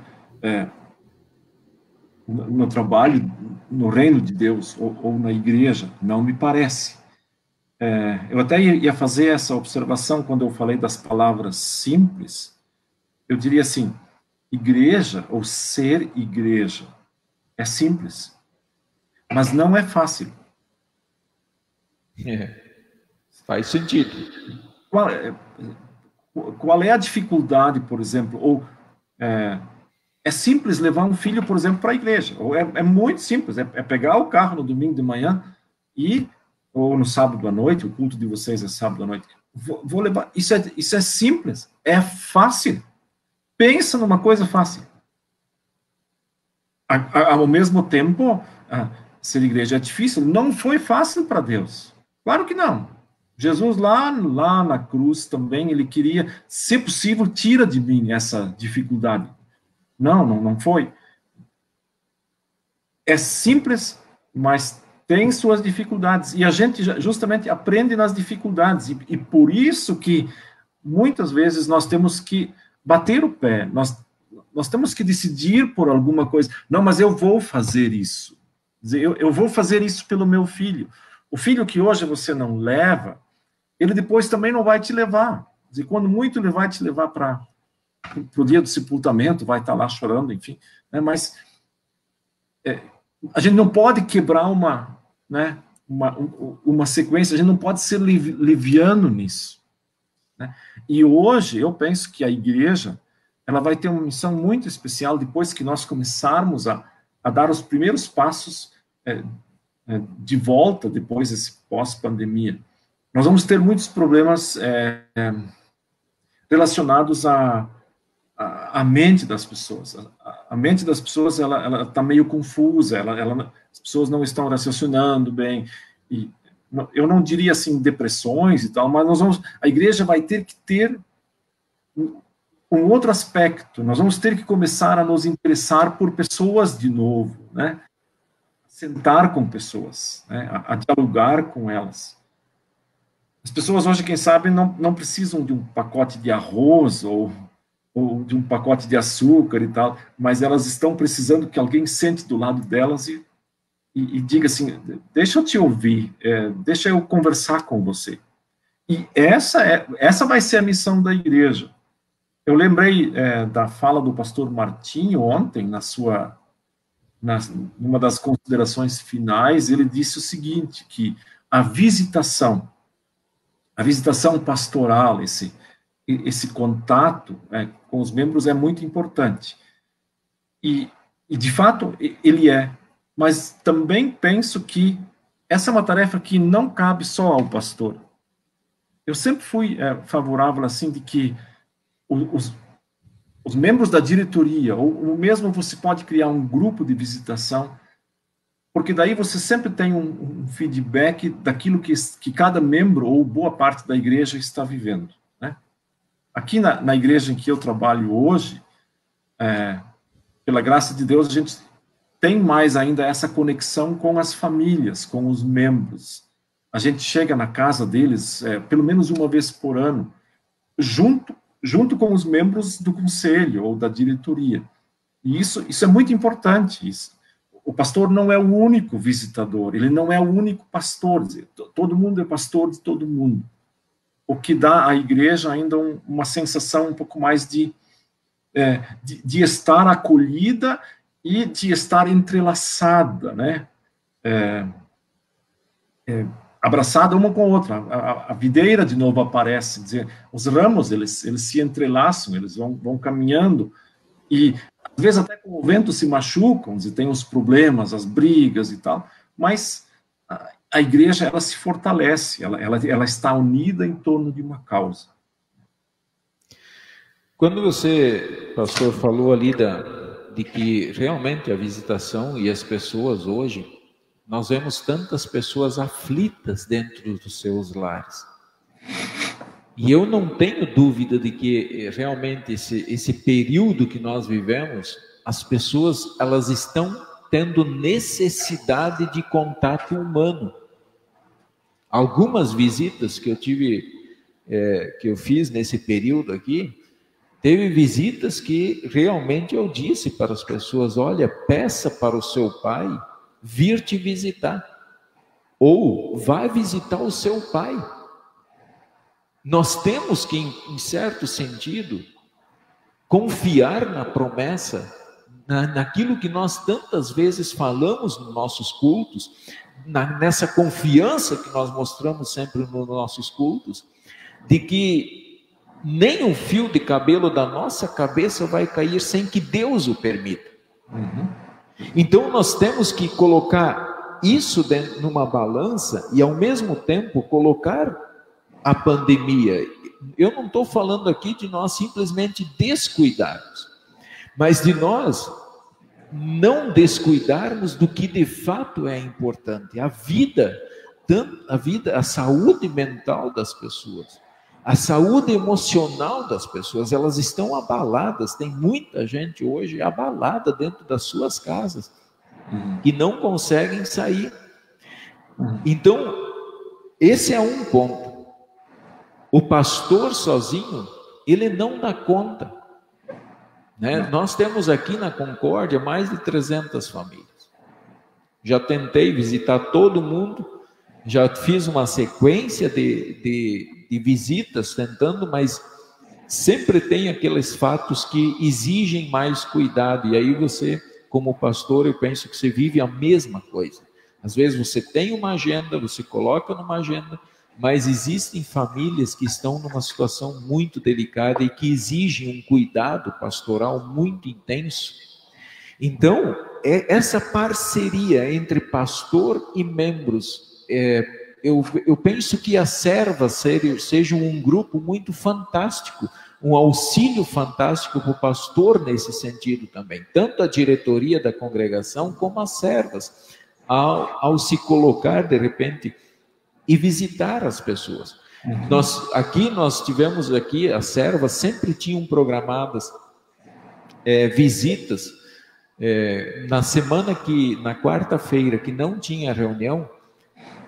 no trabalho, no reino de Deus ou na igreja? Não me parece. Eu até ia fazer essa observação quando eu falei das palavras simples. Eu diria assim, igreja ou ser igreja é simples, mas não é fácil. Faz sentido. Qual é a dificuldade, por exemplo? Ou é simples levar um filho, por exemplo, para a igreja. Ou é muito simples, é pegar o carro no domingo de manhã ou no sábado à noite, o culto de vocês é sábado à noite. Vou levar. Isso é simples, é fácil. Pensa numa coisa fácil. Ao mesmo tempo, ser igreja é difícil. Não foi fácil para Deus. Claro que não. Jesus lá na cruz também, ele queria, se possível, tira de mim essa dificuldade. Não foi. É simples, mas tem suas dificuldades. E a gente justamente aprende nas dificuldades. E por isso que, muitas vezes, nós temos que bater o pé. Nós temos que decidir por alguma coisa. Não, mas eu vou fazer isso. Eu vou fazer isso pelo meu filho. O filho que hoje você não leva, ele depois também não vai te levar. Quando muito, ele vai te levar para o dia do sepultamento, vai estar lá chorando, enfim. Né? Mas a gente não pode quebrar uma sequência, a gente não pode ser leviano nisso, né? E hoje eu penso que a igreja ela vai ter uma missão muito especial depois que nós começarmos a dar os primeiros passos de volta depois desse pós-pandemia. Nós vamos ter muitos problemas relacionados à mente das pessoas. A mente das pessoas ela está meio confusa, as pessoas não estão raciocinando bem. E eu não diria assim depressões e tal, mas a igreja vai ter que ter um outro aspecto. Nós vamos ter que começar a nos interessar por pessoas de novo, né? Sentar com pessoas, né? A dialogar com elas. As pessoas hoje, quem sabe, não precisam de um pacote de arroz ou de um pacote de açúcar e tal, mas elas estão precisando que alguém sente do lado delas e diga assim, deixa eu te ouvir, deixa eu conversar com você. E essa vai ser a missão da igreja. Eu lembrei da fala do pastor Martinho ontem, numa das considerações finais, ele disse o seguinte, que a visitação pastoral, esse contato com os membros é muito importante. E, de fato, ele é. Mas também penso que essa é uma tarefa que não cabe só ao pastor. Eu sempre fui favorável, assim, de que os membros da diretoria, ou mesmo você pode criar um grupo de visitação, porque daí você sempre tem um feedback daquilo que cada membro ou boa parte da igreja está vivendo, né? Aqui na igreja em que eu trabalho hoje, pela graça de Deus, a gente tem mais ainda essa conexão com as famílias, com os membros. A gente chega na casa deles pelo menos uma vez por ano, junto com os membros do conselho ou da diretoria. E isso é muito importante. O pastor não é o único visitador, ele não é o único pastor. Todo mundo é pastor de todo mundo. O que dá à igreja ainda uma sensação um pouco mais de estar acolhida e de estar entrelaçada, né? Abraçada uma com a outra. A videira de novo aparece, dizer, os ramos eles se entrelaçam, eles vão caminhando e às vezes até com o vento se machucam, e tem os problemas, as brigas e tal, mas a igreja ela se fortalece, ela está unida em torno de uma causa. Quando você, pastor, falou ali de que realmente a visitação e as pessoas hoje, nós vemos tantas pessoas aflitas dentro dos seus lares. E eu não tenho dúvida de que realmente esse período que nós vivemos, as pessoas elas estão tendo necessidade de contato humano. Algumas visitas que eu tive, que eu fiz nesse período aqui, teve visitas que realmente eu disse para as pessoas, olha, peça para o seu pai vir te visitar, ou vai visitar o seu pai. Nós temos que, em certo sentido, confiar na promessa, naquilo que nós tantas vezes falamos nos nossos cultos, nessa confiança que nós mostramos sempre nos nossos cultos, de que nem um fio de cabelo da nossa cabeça vai cair sem que Deus o permita. Então nós temos que colocar isso dentro numa balança e ao mesmo tempo colocar a pandemia. Eu não estou falando aqui de nós simplesmente descuidarmos, mas de nós não descuidarmos do que de fato é importante, a vida, a saúde mental das pessoas, a saúde emocional das pessoas. Elas estão abaladas, tem muita gente hoje abalada dentro das suas casas, que não conseguem sair. Então, esse é um ponto. O pastor sozinho, ele não dá conta, né? Nós temos aqui na Concórdia mais de 300 famílias. Já tentei visitar todo mundo, já fiz uma sequência de visitas tentando, mas sempre tem aqueles fatos que exigem mais cuidado. E aí você, como pastor, eu penso que você vive a mesma coisa. Às vezes você tem uma agenda, você coloca numa agenda, mas existem famílias que estão numa situação muito delicada e que exigem um cuidado pastoral muito intenso. Então, essa parceria entre pastor e membros, eu penso que as servas sejam um grupo muito fantástico, um auxílio fantástico para o pastor nesse sentido também, tanto a diretoria da congregação como as servas, ao se colocar de repente e visitar as pessoas. Nós tivemos aqui, as servas sempre tinham programadas visitas, na semana na quarta-feira que não tinha reunião,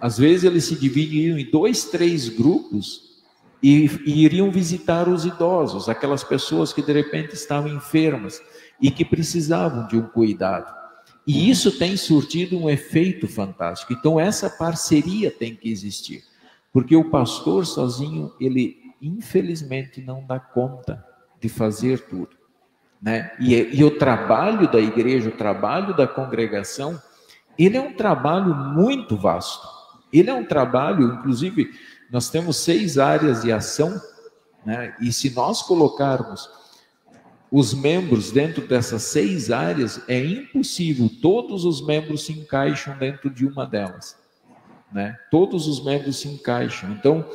às vezes eles se dividiam em 2, 3 grupos e iriam visitar os idosos, aquelas pessoas que de repente estavam enfermas e que precisavam de um cuidado. E isso tem surtido um efeito fantástico. Então essa parceria tem que existir, porque o pastor sozinho, ele infelizmente não dá conta de fazer tudo, né? E o trabalho da igreja, o trabalho da congregação, ele é um trabalho muito vasto. Ele é um trabalho, inclusive, nós temos 6 áreas de ação, né? E se nós colocarmos os membros dentro dessas 6 áreas, é impossível, todos os membros se encaixam dentro de uma delas, né? Todos os membros se encaixam. Então,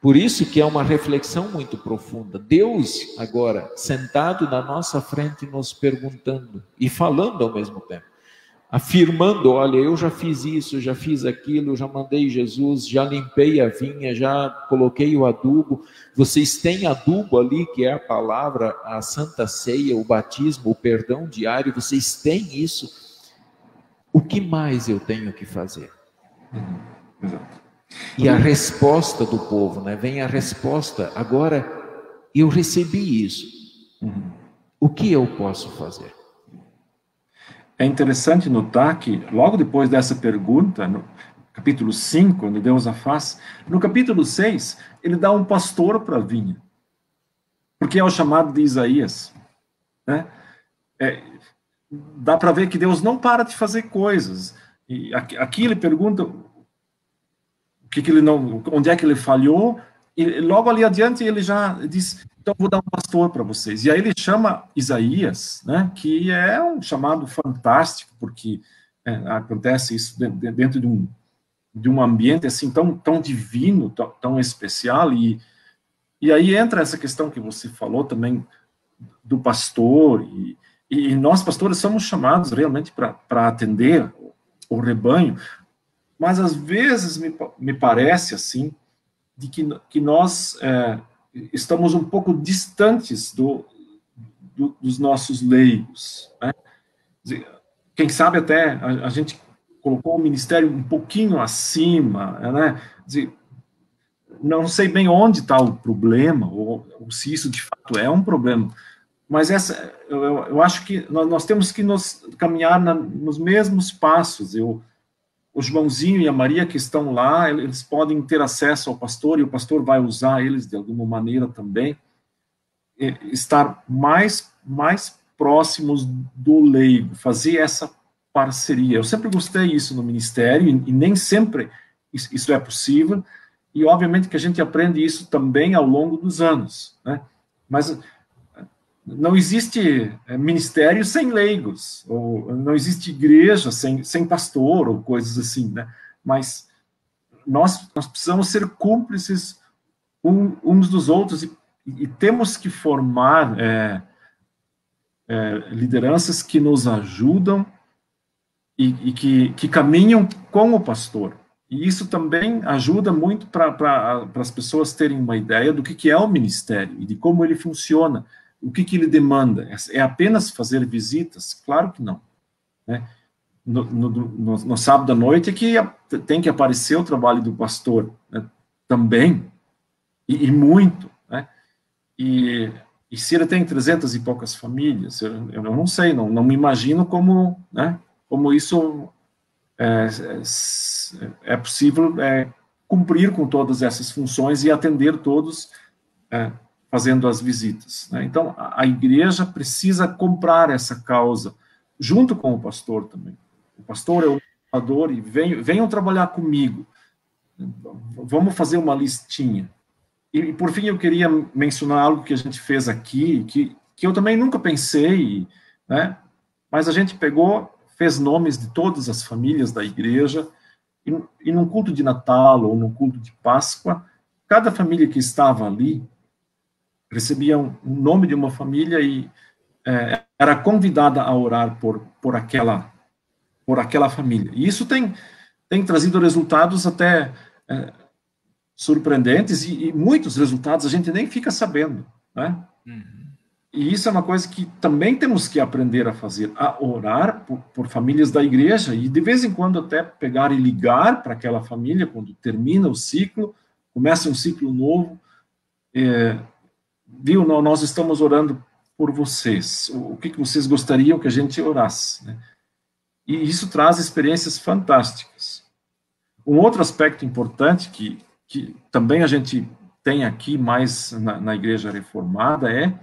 por isso que é uma reflexão muito profunda. Deus, agora, sentado na nossa frente, nos perguntando e falando ao mesmo tempo, afirmando: olha, eu já fiz isso, já fiz aquilo, já mandei Jesus, já limpei a vinha, já coloquei o adubo, vocês têm adubo ali, que é a palavra, a santa ceia, o batismo, o perdão diário, vocês têm isso, o que mais eu tenho que fazer? Exato. E a resposta do povo, né? Vem a resposta: agora eu recebi isso, o que eu posso fazer? É interessante notar que, logo depois dessa pergunta, no capítulo 5, quando Deus a faz, no capítulo 6, ele dá um pastor para a vinha, porque é o chamado de Isaías, né? Dá para ver que Deus não para de fazer coisas, e aqui ele pergunta o que ele não, onde é que ele falhou, e logo ali adiante ele já diz: então vou dar um pastor para vocês. E aí ele chama Isaías, né, que é um chamado fantástico, porque acontece isso dentro de um ambiente assim tão divino, tão especial, e aí entra essa questão que você falou também do pastor, e nós pastores somos chamados realmente para atender o rebanho, mas às vezes me parece assim, de que nós estamos um pouco distantes dos nossos leigos, né? Quem sabe até a gente colocou o ministério um pouquinho acima, né? Não sei bem onde está o problema, ou se isso de fato é um problema, mas eu acho que nós temos que caminhar nos mesmos passos. O Joãozinho e a Maria que estão lá, eles podem ter acesso ao pastor, e o pastor vai usar eles de alguma maneira também, estar mais próximos do leigo, fazer essa parceria. Eu sempre gostei disso no ministério, e nem sempre isso é possível, e obviamente que a gente aprende isso também ao longo dos anos, né? Mas não existe ministério sem leigos, ou não existe igreja sem pastor, ou coisas assim, né? Mas nós precisamos ser cúmplices uns dos outros, e temos que formar lideranças que nos ajudam e que caminham com o pastor. E isso também ajuda muito para as pessoas terem uma ideia do que é o ministério e de como ele funciona. O que ele demanda? É apenas fazer visitas? Claro que não, né? No sábado à noite é que tem que aparecer o trabalho do pastor, né? Também, e muito, né? E se ele tem 300 e poucas famílias, eu não sei, não me imagino como, né, como isso é possível cumprir com todas essas funções e atender todos fazendo as visitas, né? Então, a igreja precisa comprar essa causa, junto com o pastor também. O pastor é o e venham trabalhar comigo. Vamos fazer uma listinha. E por fim, eu queria mencionar algo que a gente fez aqui, que eu também nunca pensei, né? Mas a gente fez nomes de todas as famílias da igreja, e num culto de Natal ou num culto de Páscoa, cada família que estava ali recebia um nome de uma família e era convidada a orar por aquela família. E isso tem trazido resultados até surpreendentes, e muitos resultados a gente nem fica sabendo, né? E isso é uma coisa que também temos que aprender a fazer, a orar por famílias da igreja, e de vez em quando até pegar e ligar para aquela família, quando termina o ciclo, começa um ciclo novo, viu, nós estamos orando por vocês, o que vocês gostariam que a gente orasse, né? E isso traz experiências fantásticas. Um outro aspecto importante que também a gente tem aqui mais na Igreja Reformada é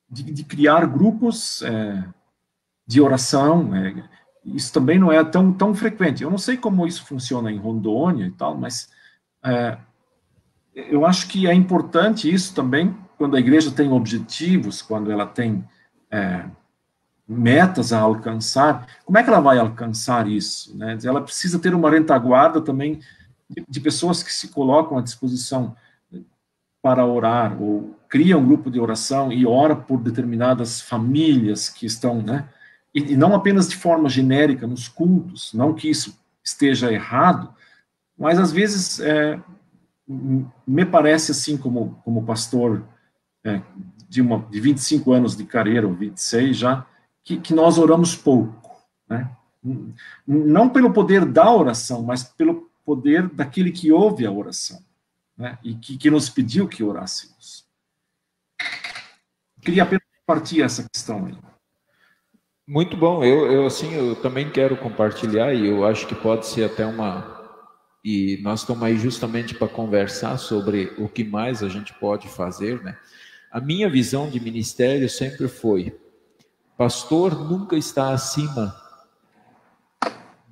de criar grupos de oração. Isso também não é tão frequente. Eu não sei como isso funciona em Rondônia e tal, mas eu acho que é importante isso também, quando a igreja tem objetivos, quando ela tem metas a alcançar. Como é que ela vai alcançar isso, né? Ela precisa ter uma retaguarda também de pessoas que se colocam à disposição para orar, ou cria um grupo de oração e ora por determinadas famílias que estão, né? E não apenas de forma genérica nos cultos, não que isso esteja errado, mas às vezes me parece assim, como pastor de 25 anos de carreira, ou 26 já, que nós oramos pouco, né? Não pelo poder da oração, mas pelo poder daquele que ouve a oração, né? E que nos pediu que orássemos. Queria apenas compartilhar essa questão aí. Muito bom. Eu também quero compartilhar, e eu acho que pode ser até e nós estamos aí justamente para conversar sobre o que mais a gente pode fazer, né? A minha visão de ministério sempre foi: pastor nunca está acima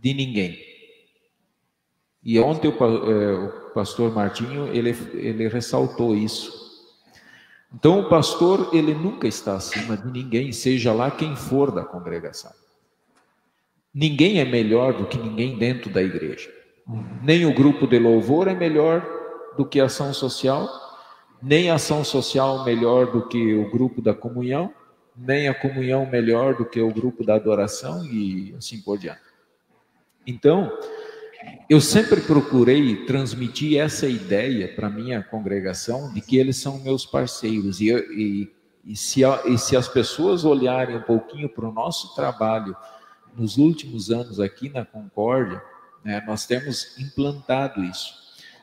de ninguém. E ontem o pastor Martinho, ele ressaltou isso. Então, o pastor, ele nunca está acima de ninguém, seja lá quem for da congregação. Ninguém é melhor do que ninguém dentro da igreja. Nem o grupo de louvor é melhor do que a ação social, nem a ação social melhor do que o grupo da comunhão, nem a comunhão melhor do que o grupo da adoração, e assim por diante. Então, eu sempre procurei transmitir essa ideia para a minha congregação, de que eles são meus parceiros, e se as pessoas olharem um pouquinho para o nosso trabalho nos últimos anos aqui na Concórdia, né, nós temos implantado isso.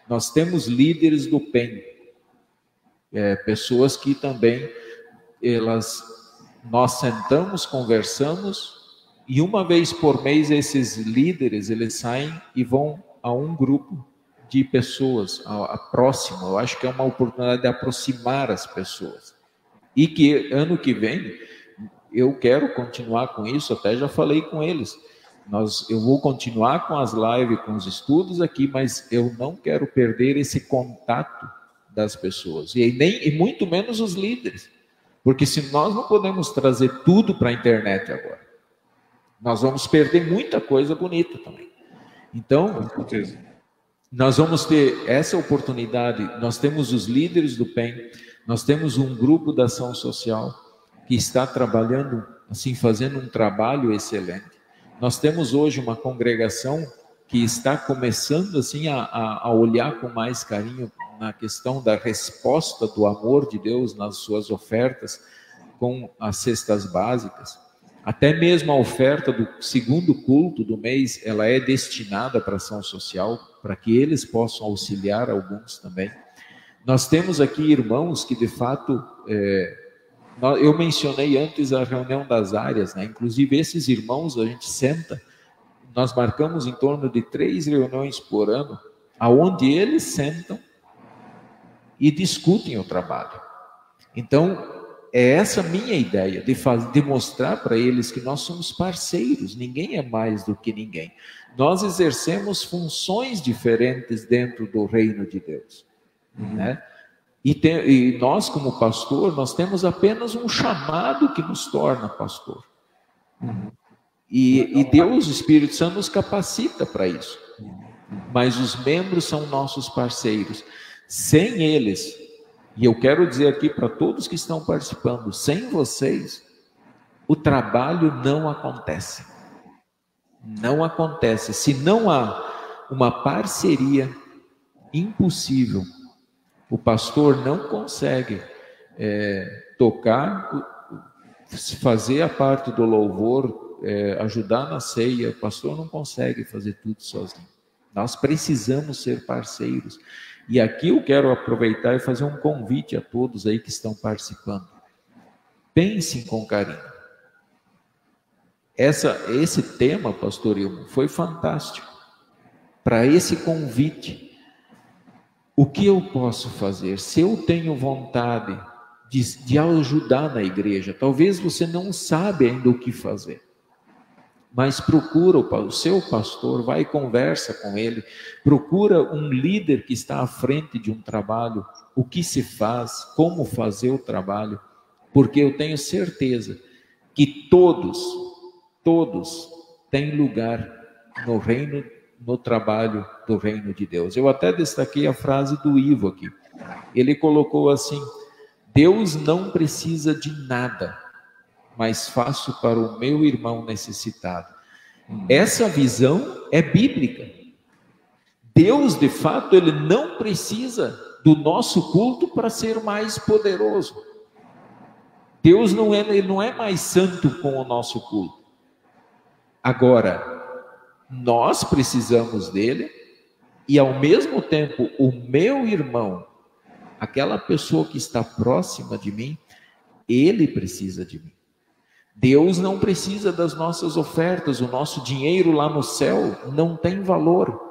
Nós temos líderes do PEN, pessoas que também, nós sentamos, conversamos, e uma vez por mês esses líderes, eles saem e vão a um grupo de pessoas, a próxima. Eu acho que é uma oportunidade de aproximar as pessoas. E que ano que vem, eu quero continuar com isso, até já falei com eles. Eu vou continuar com as lives, com os estudos aqui, mas eu não quero perder esse contato das pessoas, e muito menos os líderes. Porque se nós não podemos trazer tudo para a internet agora, nós vamos perder muita coisa bonita também. Então, nós vamos ter essa oportunidade. Nós temos os líderes do PEN, nós temos um grupo da ação social que está trabalhando, assim, fazendo um trabalho excelente. Nós temos hoje uma congregação que está começando, assim, a olhar com mais carinho na questão da resposta do amor de Deus nas suas ofertas, com as cestas básicas. Até mesmo a oferta do segundo culto do mês, ela é destinada para ação social, para que eles possam auxiliar alguns também. Nós temos aqui irmãos que, de fato, eu mencionei antes a reunião das áreas, né? Inclusive, esses irmãos, a gente senta, nós marcamos em torno de 3 reuniões por ano, aonde eles sentam e discutem o trabalho. Então, é essa minha ideia, de mostrar para eles que nós somos parceiros, ninguém é mais do que ninguém. Nós exercemos funções diferentes dentro do reino de Deus, né? E nós, como pastor, nós temos apenas um chamado que nos torna pastor. E Deus, o Espírito Santo, nos capacita para isso. Mas os membros são nossos parceiros. Sem eles, e eu quero dizer aqui para todos que estão participando, sem vocês, o trabalho não acontece. Não acontece. Se não há uma parceria, impossível. O pastor não consegue tocar, fazer a parte do louvor, ajudar na ceia. O pastor não consegue fazer tudo sozinho. Nós precisamos ser parceiros. E aqui eu quero aproveitar e fazer um convite a todos aí que estão participando. Pensem com carinho. Esse tema, pastor Ilmo, foi fantástico. Para esse convite, o que eu posso fazer? Se eu tenho vontade de ajudar na igreja, talvez você não sabe ainda o que fazer. Mas procura o seu pastor, vai e conversa com ele, procura um líder que está à frente de um trabalho, o que se faz, como fazer o trabalho, porque eu tenho certeza que todos têm lugar no reino, no trabalho do reino de Deus. Eu até destaquei a frase do Ivo aqui. Ele colocou assim: Deus não precisa de nada, mas faço para o meu irmão necessitado. Essa visão é bíblica. Deus, de fato, ele não precisa do nosso culto para ser mais poderoso. Deus ele não é mais santo com o nosso culto. Agora, nós precisamos dele e, ao mesmo tempo, o meu irmão, aquela pessoa que está próxima de mim, ele precisa de mim. Deus não precisa das nossas ofertas, o nosso dinheiro lá no céu não tem valor.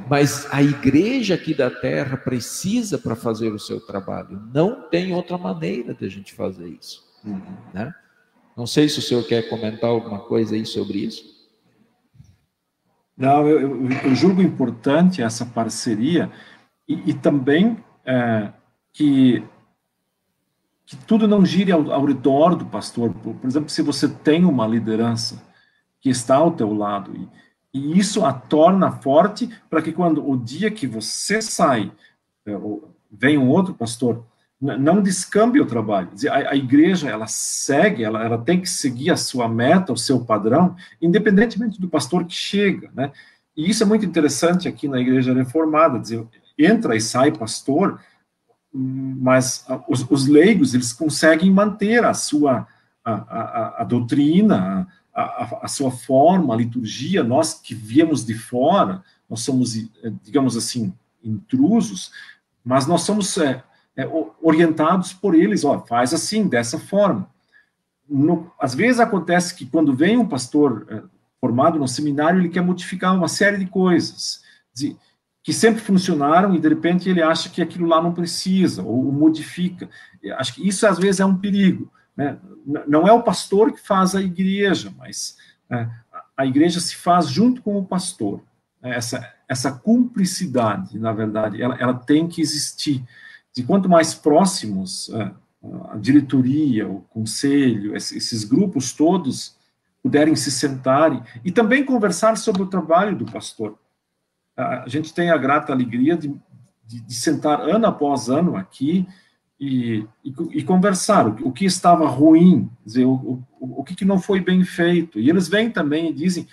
Mas a igreja aqui da terra precisa para fazer o seu trabalho. Não tem outra maneira de a gente fazer isso. Né? Não sei se o senhor quer comentar alguma coisa aí sobre isso. Não, eu julgo importante essa parceria e também que tudo não gire ao redor do pastor. Por exemplo, se você tem uma liderança que está ao teu lado e isso a torna forte para que quando o dia que você sai, vem um outro pastor, não descambe o trabalho. A igreja, ela segue, ela tem que seguir a sua meta, o seu padrão, independentemente do pastor que chega, né? E isso é muito interessante aqui na Igreja Reformada, entra e sai pastor, mas os leigos, eles conseguem manter a sua a doutrina, a sua forma, a liturgia. Nós que viemos de fora, nós somos, digamos assim, intrusos, mas nós somos orientados por eles, faz assim, dessa forma. Às vezes acontece que quando vem um pastor formado no seminário, ele quer modificar uma série de coisas, que sempre funcionaram e de repente ele acha que aquilo lá não precisa, ou modifica. Acho que isso às vezes é um perigo, né? Não é o pastor que faz a igreja, mas a igreja se faz junto com o pastor. Essa cumplicidade, na verdade, ela tem que existir. E quanto mais próximos a diretoria, o conselho, esses grupos todos puderem se sentar e também conversar sobre o trabalho do pastor. A gente tem a grata alegria de sentar ano após ano aqui e conversar o que estava ruim, dizer, o que não foi bem feito. E eles vêm também e dizem: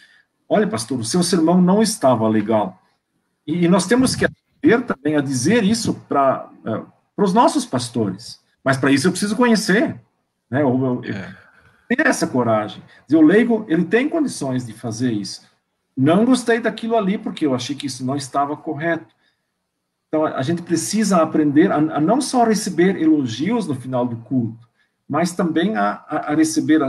olha, pastor, o seu sermão não estava legal. E nós temos que aprender também a dizer isso para os nossos pastores. Mas para isso eu preciso conhecer, né? Ter essa coragem. Dizer, o leigo, ele tem condições de fazer isso. Não gostei daquilo ali porque eu achei que isso não estava correto. Então, a gente precisa aprender a não só receber elogios no final do culto, mas também a receber,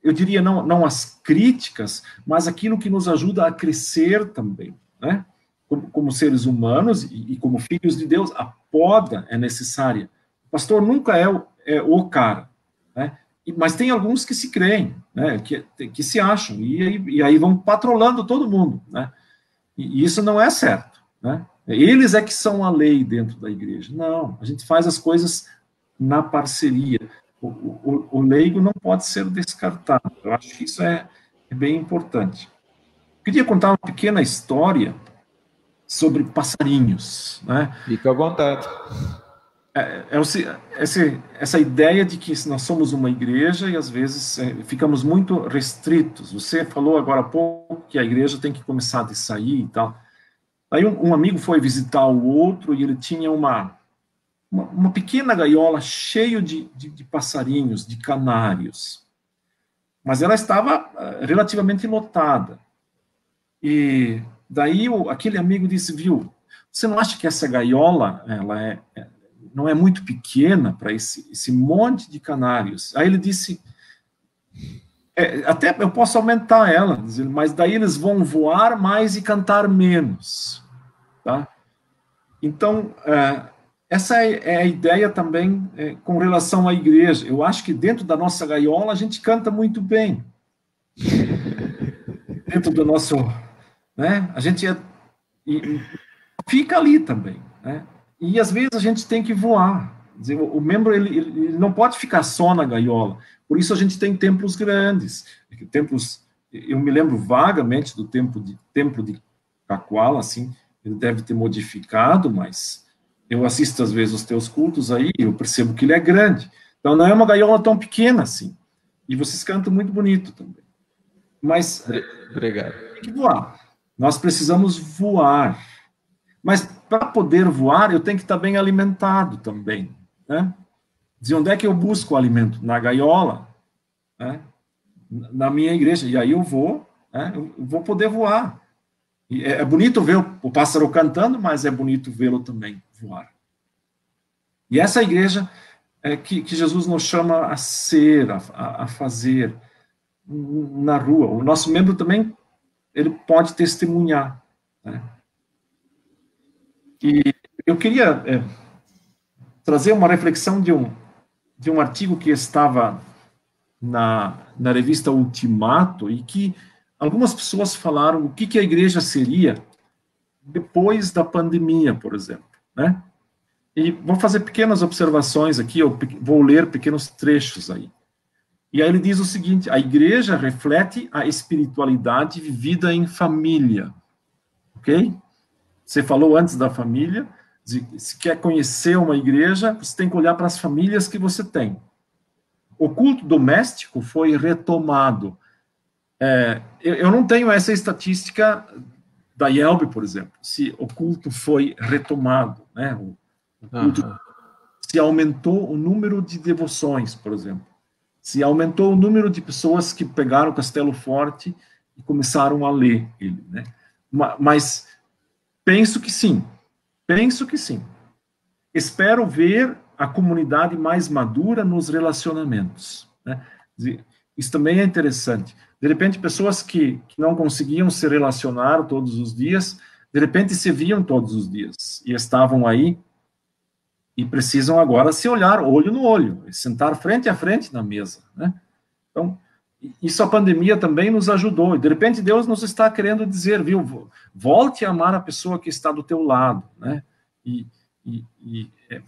eu diria, não as críticas, mas aquilo que nos ajuda a crescer também, né? Como seres humanos e como filhos de Deus, a poda é necessária. O pastor nunca o cara, né? Mas tem alguns que se creem, né? Que se acham, e aí vão patrolando todo mundo, né? E isso não é certo, né? Eles é que são a lei dentro da igreja. Não, a gente faz as coisas na parceria. O leigo não pode ser descartado. Eu acho que isso é bem importante. Eu queria contar uma pequena história sobre passarinhos, né? Fica à vontade. Essa ideia de que nós somos uma igreja e às vezes ficamos muito restritos. Você falou agora há pouco que a igreja tem que começar a sair e tal. Aí um amigo foi visitar o outro e ele tinha uma pequena gaiola cheia de passarinhos, de canários. Mas ela estava relativamente lotada. E daí aquele amigo disse, viu, você não acha que essa gaiola não é muito pequena para esse monte de canários? Aí ele disse, até eu posso aumentar ela, mas daí eles vão voar mais e cantar menos. Tá? Então, essa é a ideia também com relação à igreja. Eu acho que dentro da nossa gaiola a gente canta muito bem. Dentro do nosso... né? A gente fica ali também, né? E às vezes a gente tem que voar. Dizer, o membro ele não pode ficar só na gaiola. Por isso a gente tem templos grandes. Templos, eu me lembro vagamente do templo de Cacoala, assim, ele deve ter modificado, mas eu assisto às vezes os teus cultos aí, eu percebo que ele é grande. Então não é uma gaiola tão pequena assim. E vocês cantam muito bonito também. Mas obrigado. Tem que voar. Nós precisamos voar. Mas para poder voar, eu tenho que estar bem alimentado também, né? De onde é que eu busco o alimento? Na gaiola, né? Na minha igreja. E aí eu vou poder voar. E é bonito ver o pássaro cantando, mas é bonito vê-lo também voar. E essa igreja que Jesus nos chama a ser, a fazer na rua. O nosso membro também, ele pode testemunhar, né? E eu queria trazer uma reflexão de um artigo que estava na revista Ultimato e que algumas pessoas falaram o que a igreja seria depois da pandemia, por exemplo, né? E vou fazer pequenas observações aqui, eu vou ler pequenos trechos aí. E aí ele diz o seguinte, a igreja reflete a espiritualidade vivida em família, ok? Você falou antes da família, se quer conhecer uma igreja, você tem que olhar para as famílias que você tem. O culto doméstico foi retomado. Eu não tenho essa estatística da IELB, por exemplo, se o culto foi retomado, né? O culto, se aumentou o número de devoções, por exemplo. Se aumentou o número de pessoas que pegaram o Castelo Forte e começaram a ler ele, né? Mas penso que sim. Espero ver a comunidade mais madura nos relacionamentos, né? Isso também é interessante. De repente, pessoas que não conseguiam se relacionar todos os dias, de repente se viam todos os dias e estavam aí e precisam agora se olhar olho no olho, sentar frente a frente na mesa, né? Então, isso a pandemia também nos ajudou. E de repente Deus nos está querendo dizer, viu, volte a amar a pessoa que está do teu lado, né? E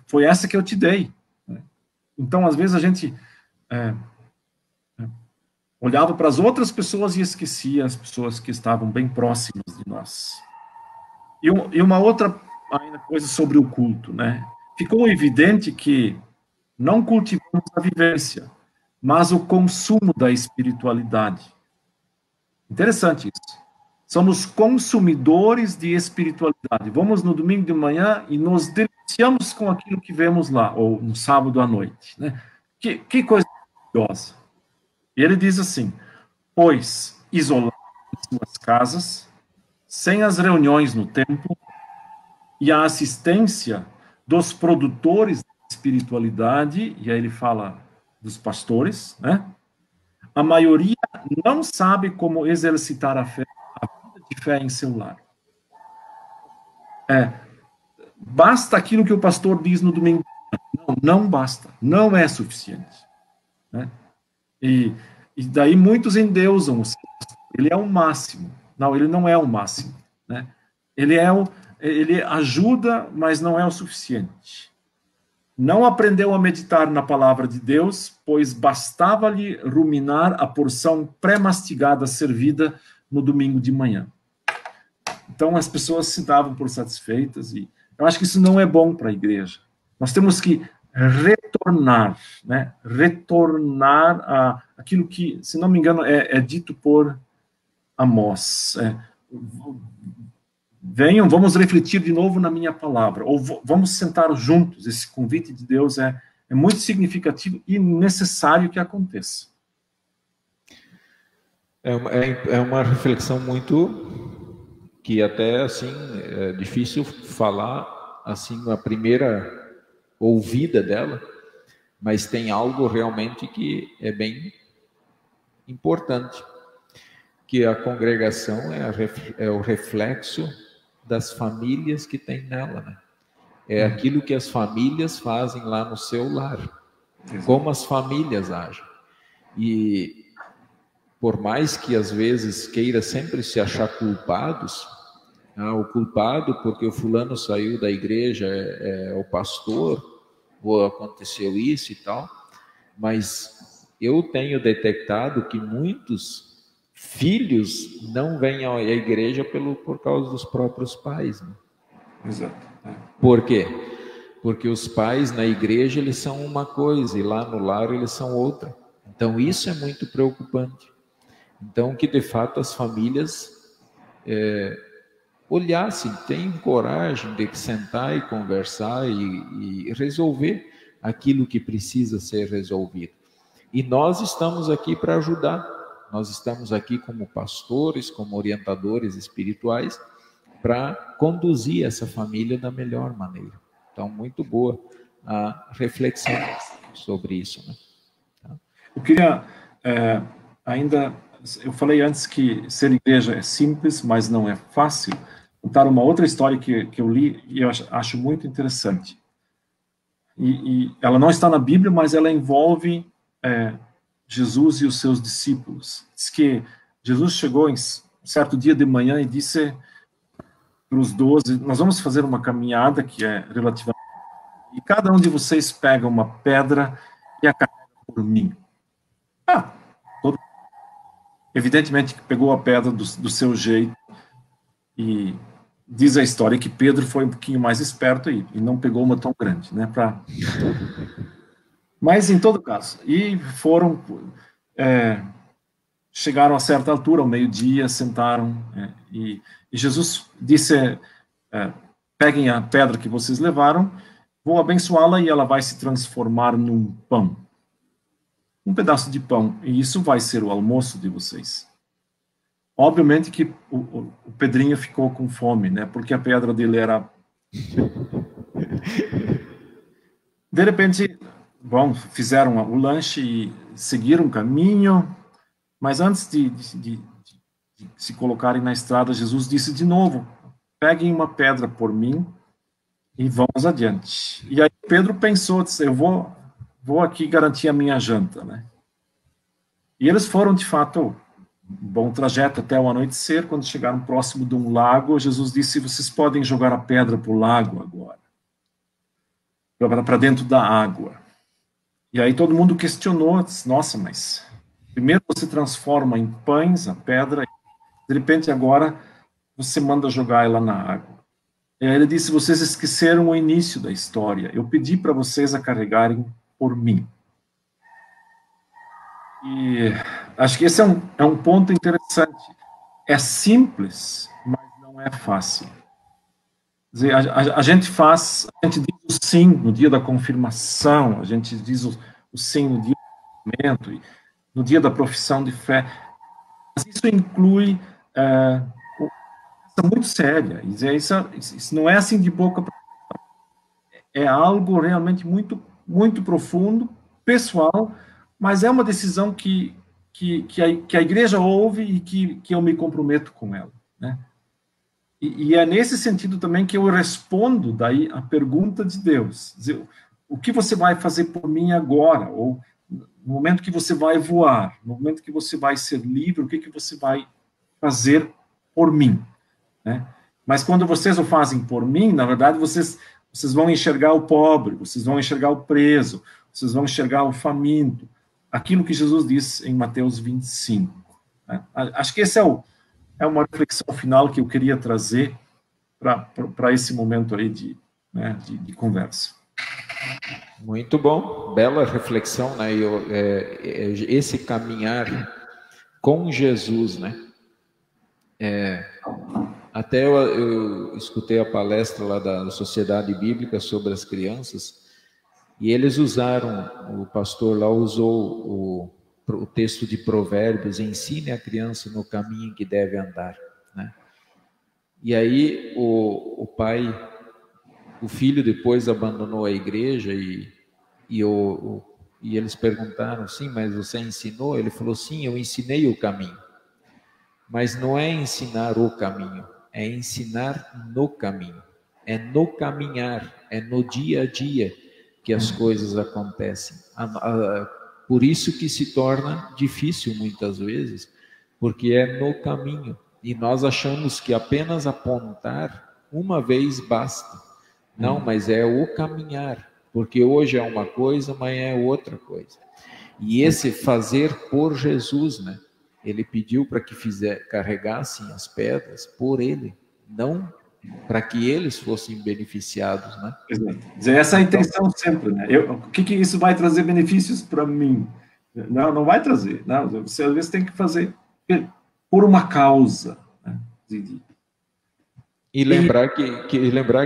foi essa que eu te dei, né? Então, às vezes a gente olhava para as outras pessoas e esquecia as pessoas que estavam bem próximas de nós. E uma outra ainda coisa sobre o culto, né? Ficou evidente que não cultivamos a vivência, mas o consumo da espiritualidade. Interessante isso. Somos consumidores de espiritualidade. Vamos no domingo de manhã e nos deliciamos com aquilo que vemos lá, ou no sábado à noite, né? Que coisa curiosa. E ele diz assim, pois, isolados em suas casas, sem as reuniões no templo e a assistência dos produtores da espiritualidade, e aí ele fala dos pastores, né? A maioria não sabe como exercitar a vida de fé em seu lar. Basta aquilo que o pastor diz no domingo. Não basta, não é suficiente, né? E daí muitos endeusam o seu pastor. Ele é o máximo. Não, ele não é o máximo, né? Ele ajuda, mas não é o suficiente. Não aprendeu a meditar na palavra de Deus, pois bastava-lhe ruminar a porção pré-mastigada servida no domingo de manhã. Então as pessoas se davam por satisfeitas, e eu acho que isso não é bom para a igreja. Nós temos que retornar, né? Retornar a aquilo que, se não me engano, é dito por Amós. Venham, vamos refletir de novo na minha palavra, ou vamos sentar juntos. Esse convite de Deus é muito significativo e necessário que aconteça. É uma reflexão muito, que até, assim, é difícil falar, assim, a primeira ouvida dela, mas tem algo realmente que é bem importante, que a congregação é o reflexo das famílias que tem nela, né? É aquilo que as famílias fazem lá no seu lar, como as famílias agem. E por mais que às vezes queira sempre se achar culpados, o culpado porque o fulano saiu da igreja é o pastor, ou aconteceu isso e tal, mas eu tenho detectado que muitos filhos não vêm à igreja por causa dos próprios pais, né? Exato. Por quê? Porque os pais na igreja eles são uma coisa e lá no lar eles são outra. Então isso é muito preocupante. Então que de fato as famílias olhassem, tenham coragem de sentar e conversar e resolver aquilo que precisa ser resolvido. E nós estamos aqui para ajudar. Nós estamos aqui como pastores, como orientadores espirituais, para conduzir essa família da melhor maneira. Então, muito boa a reflexão sobre isso, né? Tá? Eu queria eu falei antes que ser igreja é simples, mas não é fácil. Contar uma outra história que eu li e eu acho muito interessante. E ela não está na Bíblia, mas ela envolve Jesus e os seus discípulos. Diz que Jesus chegou em certo dia de manhã e disse para os 12, nós vamos fazer uma caminhada que é relativamente... E cada um de vocês pega uma pedra e a carrega por mim. Evidentemente que pegou a pedra do seu jeito, e diz a história que Pedro foi um pouquinho mais esperto e não pegou uma tão grande, né? Mas em todo caso, e foram, chegaram a certa altura, ao meio-dia, sentaram, e Jesus disse, peguem a pedra que vocês levaram, vou abençoá-la e ela vai se transformar num pão. Um pedaço de pão, e isso vai ser o almoço de vocês. Obviamente que o Pedrinho ficou com fome, né? Porque a pedra dele era... De repente, fizeram o lanche e seguiram o caminho, mas antes de se colocarem na estrada, Jesus disse de novo, peguem uma pedra por mim e vamos adiante. E aí Pedro pensou, disse, eu vou aqui garantir a minha janta, né? E eles foram, de fato, um bom trajeto até o anoitecer. Quando chegaram próximo de um lago, Jesus disse, vocês podem jogar a pedra para o lago agora, para dentro da água. E aí todo mundo questionou, disse, nossa, mas primeiro você transforma em pães a pedra, e de repente agora você manda jogar ela na água. E aí ele disse, vocês esqueceram o início da história, eu pedi para vocês a carregarem por mim. E acho que esse é um ponto interessante. É simples, mas não é fácil. Quer dizer, a gente diz o sim no dia da confirmação, a gente diz o sim no dia do casamento, e no dia da profissão de fé. Mas isso inclui coisa muito séria. Isso não é assim de boca para fora. É algo realmente muito, muito profundo, pessoal, mas é uma decisão que a igreja ouve e que eu me comprometo com ela, né? E é nesse sentido também que eu respondo daí a pergunta de Deus. o que você vai fazer por mim agora? Ou no momento que você vai voar, no momento que você vai ser livre, o que você vai fazer por mim? Né? Mas quando vocês o fazem por mim, na verdade, vocês vão enxergar o pobre, vocês vão enxergar o preso, vocês vão enxergar o faminto. Aquilo que Jesus diz em Mateus 25. Né? Acho que esse é uma reflexão final que eu queria trazer para esse momento aí de conversa. Muito bom, bela reflexão, né? Esse caminhar com Jesus, né? Até eu escutei a palestra lá da Sociedade Bíblica sobre as crianças, e eles usaram, o pastor lá usou o texto de Provérbios: ensine a criança no caminho em que deve andar, né? E aí o filho depois abandonou a igreja e eles perguntaram: sim, mas você ensinou? Ele falou: sim, eu ensinei o caminho. Mas não é ensinar o caminho, é ensinar no caminho. É no caminhar, é no dia a dia que as coisas acontecem. Por isso que se torna difícil muitas vezes, porque é no caminho. E nós achamos que apenas apontar uma vez basta. Não, mas é o caminhar, porque hoje é uma coisa, amanhã é outra coisa. E esse fazer por Jesus, né? Ele pediu para que carregassem as pedras por ele, não para que eles fossem beneficiados, né? Exato. Essa é a intenção sempre, né? O que isso vai trazer benefícios para mim? Não vai trazer. Não, você às vezes tem que fazer por uma causa, né? E lembrar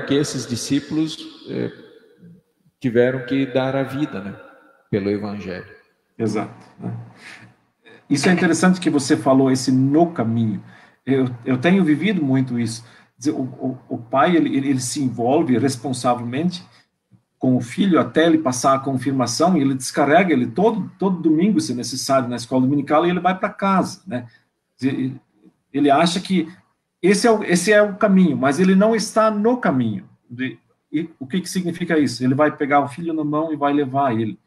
que esses discípulos tiveram que dar a vida, né? Pelo Evangelho. Exato. Né? Isso é interessante que você falou, esse no caminho. Eu tenho vivido muito isso. O pai, ele se envolve responsavelmente com o filho até ele passar a confirmação, e ele descarrega ele todo domingo, se necessário, na escola dominical, e ele vai para casa, né? Ele acha que esse é o caminho, mas ele não está no caminho. E o que significa isso? Ele vai pegar o filho na mão e vai levar ele.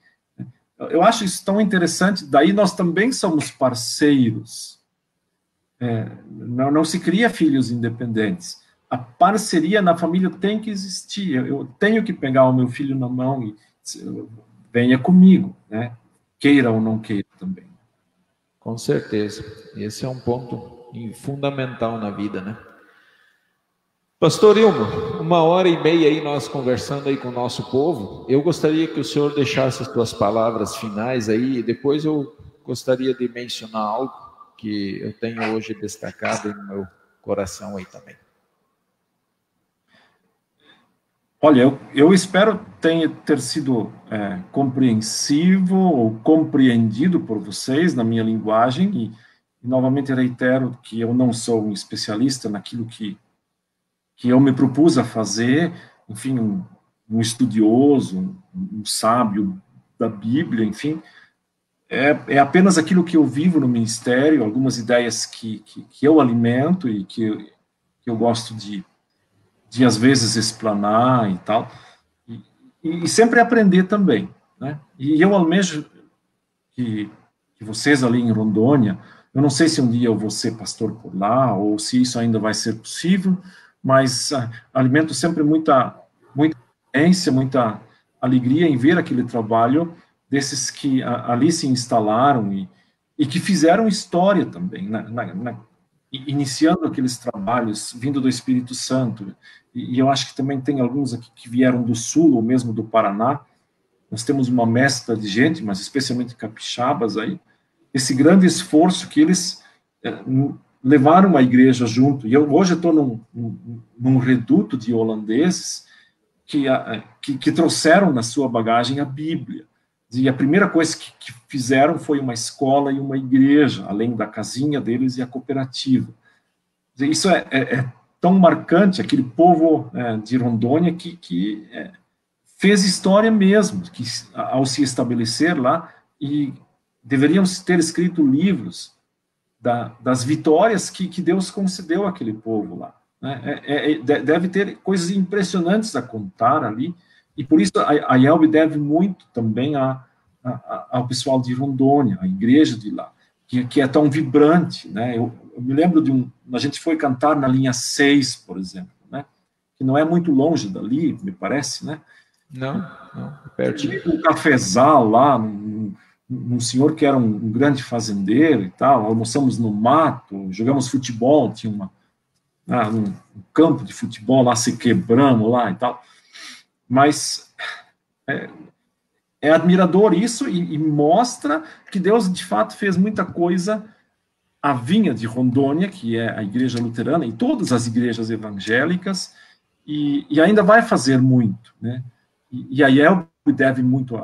Eu acho isso tão interessante. Daí nós também somos parceiros. Não se cria filhos independentes. A parceria na família tem que existir. Eu tenho que pegar o meu filho na mão e venha comigo, né? Queira ou não queira também. Com certeza. Esse é um ponto fundamental na vida, né? Pastor Ilmo, 1h30 aí nós conversando aí com o nosso povo. Eu gostaria que o senhor deixasse as suas palavras finais aí, e depois eu gostaria de mencionar algo que eu tenho hoje destacado no meu coração aí também. Olha, eu espero ter sido compreensivo ou compreendido por vocês na minha linguagem, e novamente reitero que eu não sou um especialista naquilo que eu me propus a fazer, enfim, um estudioso, um sábio da Bíblia, enfim, é apenas aquilo que eu vivo no ministério, algumas ideias que eu alimento e que eu gosto de às vezes explanar e tal, e sempre aprender também, né? E eu almejo que vocês ali em Rondônia, eu não sei se um dia eu vou ser pastor por lá, ou se isso ainda vai ser possível, mas alimento sempre muita ânsia, muita alegria em ver aquele trabalho desses que ali se instalaram e que fizeram história também, iniciando aqueles trabalhos, vindo do Espírito Santo, e eu acho que também tem alguns aqui que vieram do Sul, ou mesmo do Paraná. Nós temos uma mescla de gente, mas especialmente capixabas aí, esse grande esforço que eles levaram a igreja junto. E hoje estou num reduto de holandeses que trouxeram na sua bagagem a Bíblia. E a primeira coisa que fizeram foi uma escola e uma igreja, além da casinha deles e a cooperativa. Isso é tão marcante, aquele povo de Rondônia que fez história mesmo, que ao se estabelecer lá, e deveriam ter escrito livros das vitórias que Deus concedeu àquele povo lá. Né? Deve ter coisas impressionantes a contar ali, E por isso a IELB deve muito também ao pessoal de Rondônia, a igreja de lá, que é tão vibrante, né? Eu me lembro a gente foi cantar na linha 6, por exemplo, né? Que não é muito longe dali, me parece, né? Não, pertinho. Um cafezal lá, um senhor que era um grande fazendeiro e tal, almoçamos no mato, jogamos futebol, tinha um campo de futebol lá, se quebramos lá e tal. Mas é admirador isso e mostra que Deus, de fato, fez muita coisa. A Vinha de Rondônia, que é a igreja luterana, e todas as igrejas evangélicas, e ainda vai fazer muito, né? E a IELB deve muito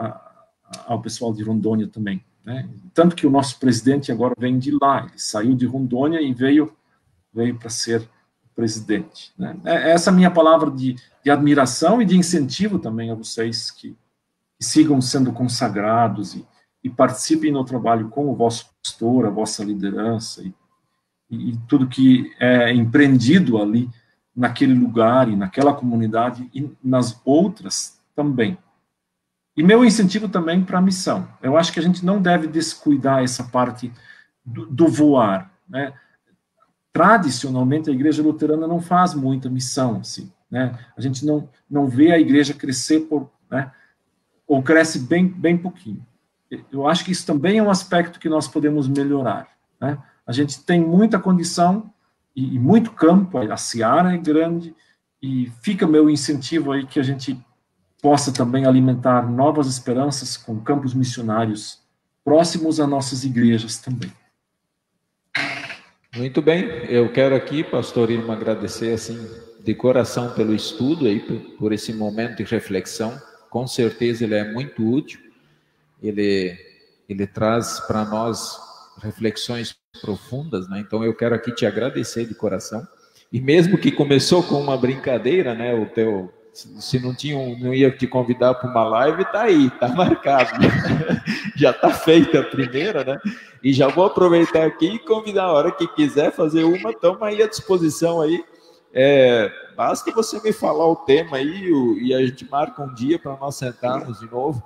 ao pessoal de Rondônia também, né? Tanto que o nosso presidente agora vem de lá, ele saiu de Rondônia e veio para ser presidente, né? Essa é a minha palavra de admiração e de incentivo também a vocês que sigam sendo consagrados e participem no trabalho com o vosso pastor, a vossa liderança e tudo que é empreendido ali naquele lugar e naquela comunidade e nas outras também. E meu incentivo também para a missão. Eu acho que a gente não deve descuidar essa parte do voar, né? Tradicionalmente, a igreja luterana não faz muita missão, assim, né? A gente não vê a igreja crescer né? Ou cresce bem pouquinho. Eu acho que isso também é um aspecto que nós podemos melhorar, né? A gente tem muita condição e muito campo, a seara é grande, e fica meu incentivo aí que a gente possa também alimentar novas esperanças com campos missionários próximos a nossas igrejas também. Muito bem, eu quero aqui, pastor Irma, agradecer assim de coração pelo estudo aí, por esse momento de reflexão. Com certeza ele é muito útil, ele traz para nós reflexões profundas, né? Então eu quero aqui te agradecer de coração. E mesmo que começou com uma brincadeira, né? Se não ia te convidar para uma live, tá aí, tá marcado. Já tá feita a primeira, né? E já vou aproveitar aqui e convidar a hora que quiser fazer uma, estamos aí à disposição aí. Basta você me falar o tema aí e a gente marca um dia para nós sentarmos de novo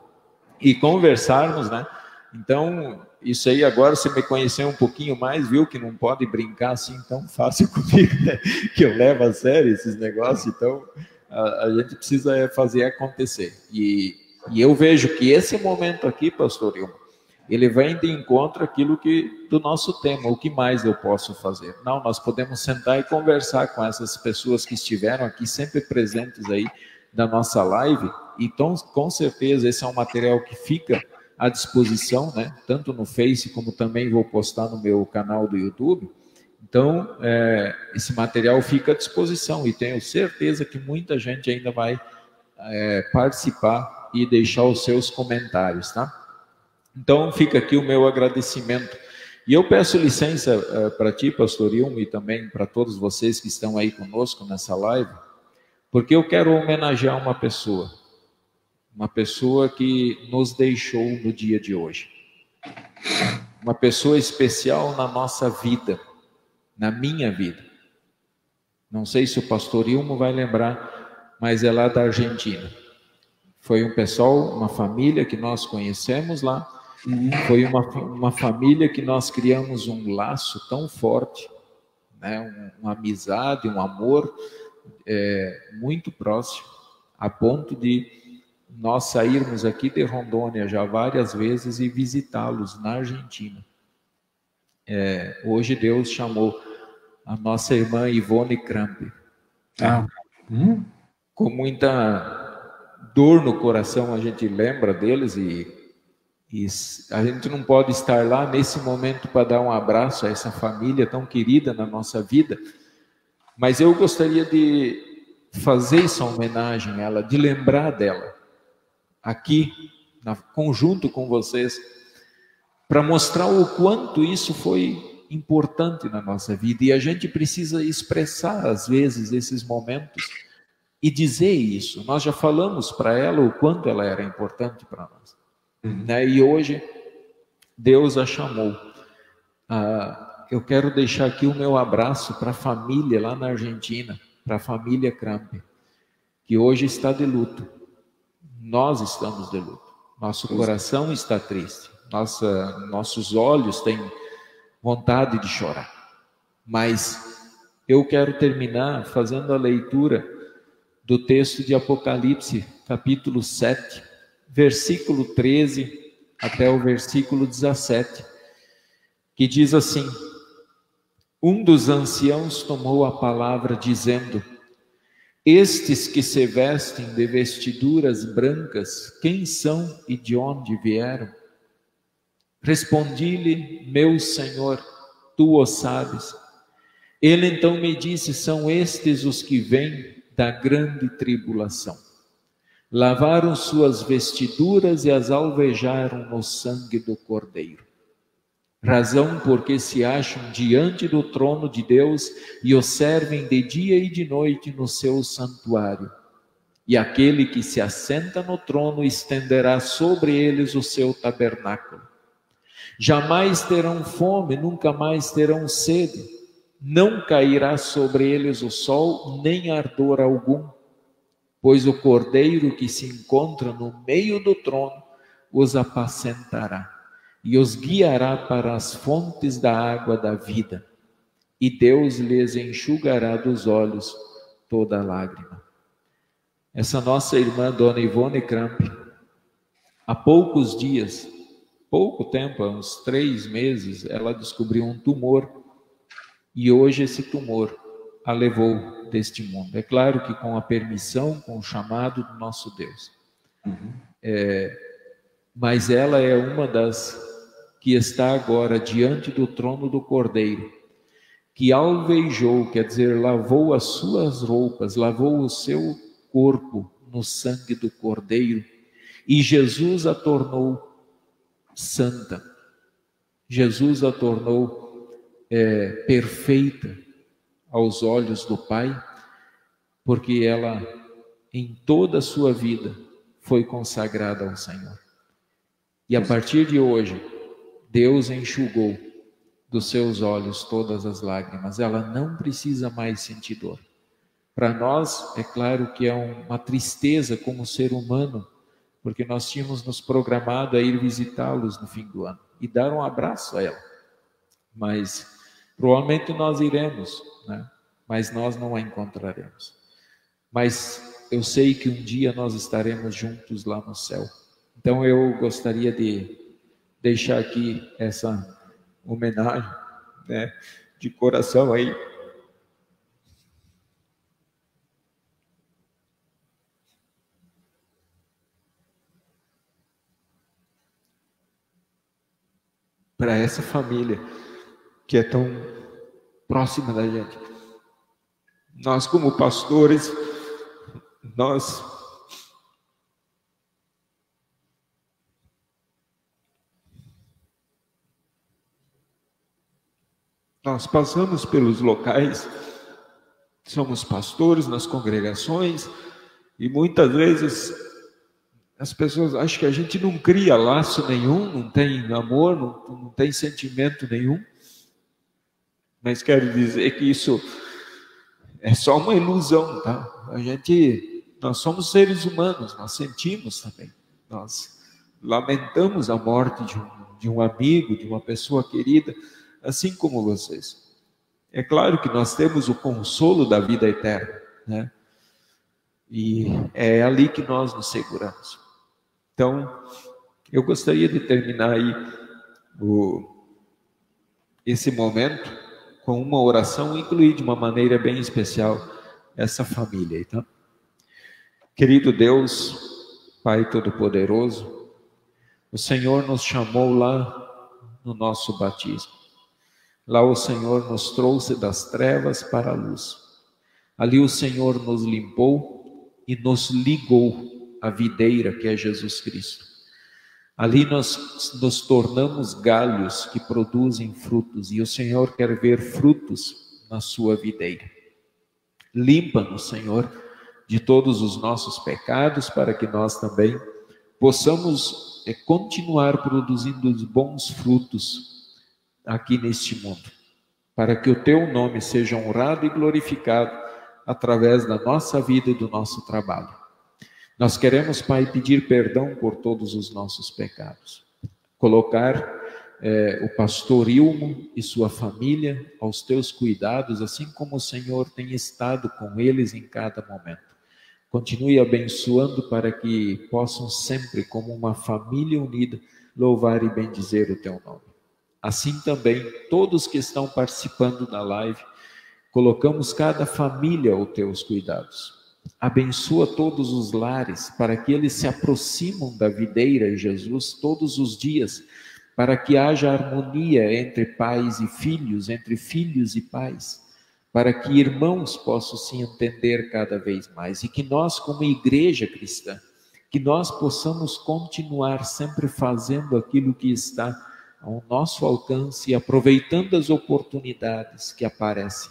e conversarmos, né? Então, isso aí agora você me conheceu um pouquinho mais, viu que não pode brincar assim tão fácil comigo, né? Que eu levo a sério esses negócios, então a gente precisa fazer acontecer. E eu vejo que esse momento aqui, pastor Ilma, ele vem de encontro àquilo do nosso tema, o que mais eu posso fazer? Não, nós podemos sentar e conversar com essas pessoas que estiveram aqui, sempre presentes aí na nossa live, então, com certeza, esse é um material que fica à disposição, né? Tanto no Face, como também vou postar no meu canal do YouTube. Então, esse material fica à disposição e tenho certeza que muita gente ainda vai participar e deixar os seus comentários, tá? Então, fica aqui o meu agradecimento. E eu peço licença para ti, pastor Ilma, e também para todos vocês que estão aí conosco nessa live, porque eu quero homenagear uma pessoa que nos deixou no dia de hoje. Uma pessoa especial na nossa vida, na minha vida. Não sei se o pastor Ilmo vai lembrar, mas é lá da Argentina. Foi um pessoal, uma família que nós conhecemos lá. Foi uma família que nós criamos um laço tão forte, né? Uma amizade, um amor muito próximo, a ponto de nós sairmos aqui de Rondônia já várias vezes e visitá-los na Argentina. Hoje Deus chamou a nossa irmã Ivone Kramp. Com muita dor no coração a gente lembra deles e a gente não pode estar lá nesse momento para dar um abraço a essa família tão querida na nossa vida, mas eu gostaria de fazer essa homenagem a ela, de lembrar dela aqui, conjunto com vocês, para mostrar o quanto isso foi importante na nossa vida, e a gente precisa expressar às vezes esses momentos e dizer isso. Nós já falamos para ela o quanto ela era importante para nós, né? E hoje Deus a chamou. Eu quero deixar aqui o meu abraço para a família lá na Argentina, para a família Kramp, que hoje está de luto. nós estamos de luto, nosso coração está triste, nossos olhos têm vontade de chorar. Mas eu quero terminar fazendo a leitura do texto de Apocalipse, capítulo 7, versículo 13 até o versículo 17, que diz assim: um dos anciãos tomou a palavra dizendo: estes que se vestem de vestiduras brancas, quem são e de onde vieram? Respondi-lhe: meu Senhor, tu o sabes. Ele então me disse: são estes os que vêm da grande tribulação. Lavaram suas vestiduras e as alvejaram no sangue do Cordeiro. Razão porque se acham diante do trono de Deus e o servem de dia e de noite no seu santuário. E aquele que se assenta no trono estenderá sobre eles o seu tabernáculo. Jamais terão fome, nunca mais terão sede. Não cairá sobre eles o sol, nem ardor algum, pois o Cordeiro que se encontra no meio do trono os apacentará e os guiará para as fontes da água da vida, e Deus lhes enxugará dos olhos toda lágrima. Essa nossa irmã, Dona Ivone Kramp, há poucos dias, pouco tempo, há uns 3 meses, ela descobriu um tumor, e hoje esse tumor a levou deste mundo. É claro que com a permissão, com o chamado do nosso Deus. Mas ela é uma das que está agora diante do trono do Cordeiro, que alvejou, quer dizer, lavou as suas roupas, lavou o seu corpo no sangue do Cordeiro, e Jesus a tornou santa. Jesus a tornou perfeita aos olhos do Pai, porque ela, em toda a sua vida, foi consagrada ao Senhor. E a partir de hoje, Deus enxugou dos seus olhos todas as lágrimas. Ela não precisa mais sentir dor. Para nós, é claro que é uma tristeza como ser humano, porque nós tínhamos nos programado a ir visitá-los no fim do ano e dar um abraço a ela. Mas provavelmente nós iremos, né? Mas nós não a encontraremos. Mas eu sei que um dia nós estaremos juntos lá no céu. Então eu gostaria de deixar aqui essa homenagem, né, de coração aí. Para essa família que é tão próxima da gente. Nós, como pastores, nós passamos pelos locais, somos pastores nas congregações, e muitas vezes as pessoas acham que a gente não cria laço nenhum, não tem amor, não tem sentimento nenhum. Mas quero dizer que isso é só uma ilusão, tá? Nós somos seres humanos, nós sentimos também. Nós lamentamos a morte de um amigo, de uma pessoa querida, assim como vocês. É claro que nós temos o consolo da vida eterna, né? E é ali que nós nos seguramos. Então, eu gostaria de terminar aí esse momento com uma oração, incluir de uma maneira bem especial essa família aí, tá? Querido Deus, Pai Todo-Poderoso, o Senhor nos chamou lá no nosso batismo. Lá o Senhor nos trouxe das trevas para a luz. Ali o Senhor nos limpou e nos ligou à videira que é Jesus Cristo. Ali nós nos tornamos galhos que produzem frutos, e o Senhor quer ver frutos na sua videira. Limpa-nos, Senhor, de todos os nossos pecados, para que nós também possamos continuar produzindo os bons frutos aqui neste mundo, para que o Teu nome seja honrado e glorificado através da nossa vida e do nosso trabalho. Nós queremos, Pai, pedir perdão por todos os nossos pecados. Colocar o pastor Ilmo e sua família aos teus cuidados, assim como o Senhor tem estado com eles em cada momento. Continue abençoando para que possam sempre, como uma família unida, louvar e bendizer o teu nome. Assim também, todos que estão participando da live, colocamos cada família aos teus cuidados. Abençoa todos os lares, para que eles se aproximam da videira, Jesus, todos os dias, para que haja harmonia entre pais e filhos, entre filhos e pais, para que irmãos possam se entender cada vez mais, e que nós, como igreja cristã, que nós possamos continuar sempre fazendo aquilo que está ao nosso alcance, e aproveitando as oportunidades que aparecem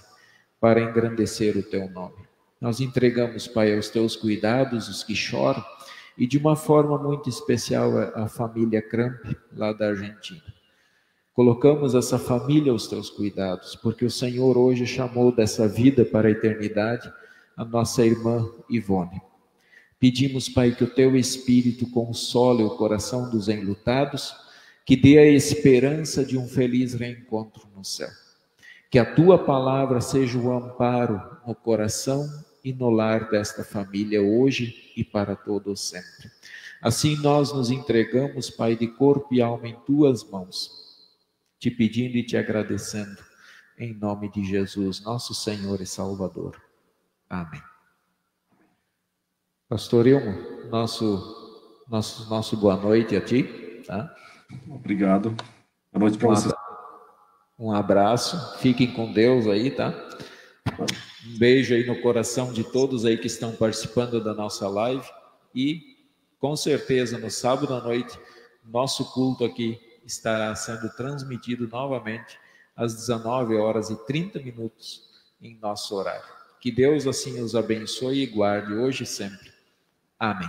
para engrandecer o teu nome. Nós entregamos, Pai, aos teus cuidados os que choram, e de uma forma muito especial a família Cramp, lá da Argentina. Colocamos essa família aos teus cuidados, porque o Senhor hoje chamou dessa vida para a eternidade a nossa irmã Ivone. Pedimos, Pai, que o teu Espírito console o coração dos enlutados, que dê a esperança de um feliz reencontro no céu. Que a tua palavra seja o amparo no coração e no lar desta família hoje e para todo sempre. Assim nós nos entregamos, Pai, de corpo e alma em tuas mãos, te pedindo e te agradecendo, em nome de Jesus, nosso Senhor e Salvador. Amém. Pastor Ilmo, nosso boa noite a ti. Tá? Obrigado. Boa noite para vocês. Um abraço, fiquem com Deus aí, tá? Um beijo aí no coração de todos aí que estão participando da nossa live, e com certeza no sábado à noite, nosso culto aqui estará sendo transmitido novamente às 19h30 em nosso horário. Que Deus assim os abençoe e guarde hoje e sempre. Amém.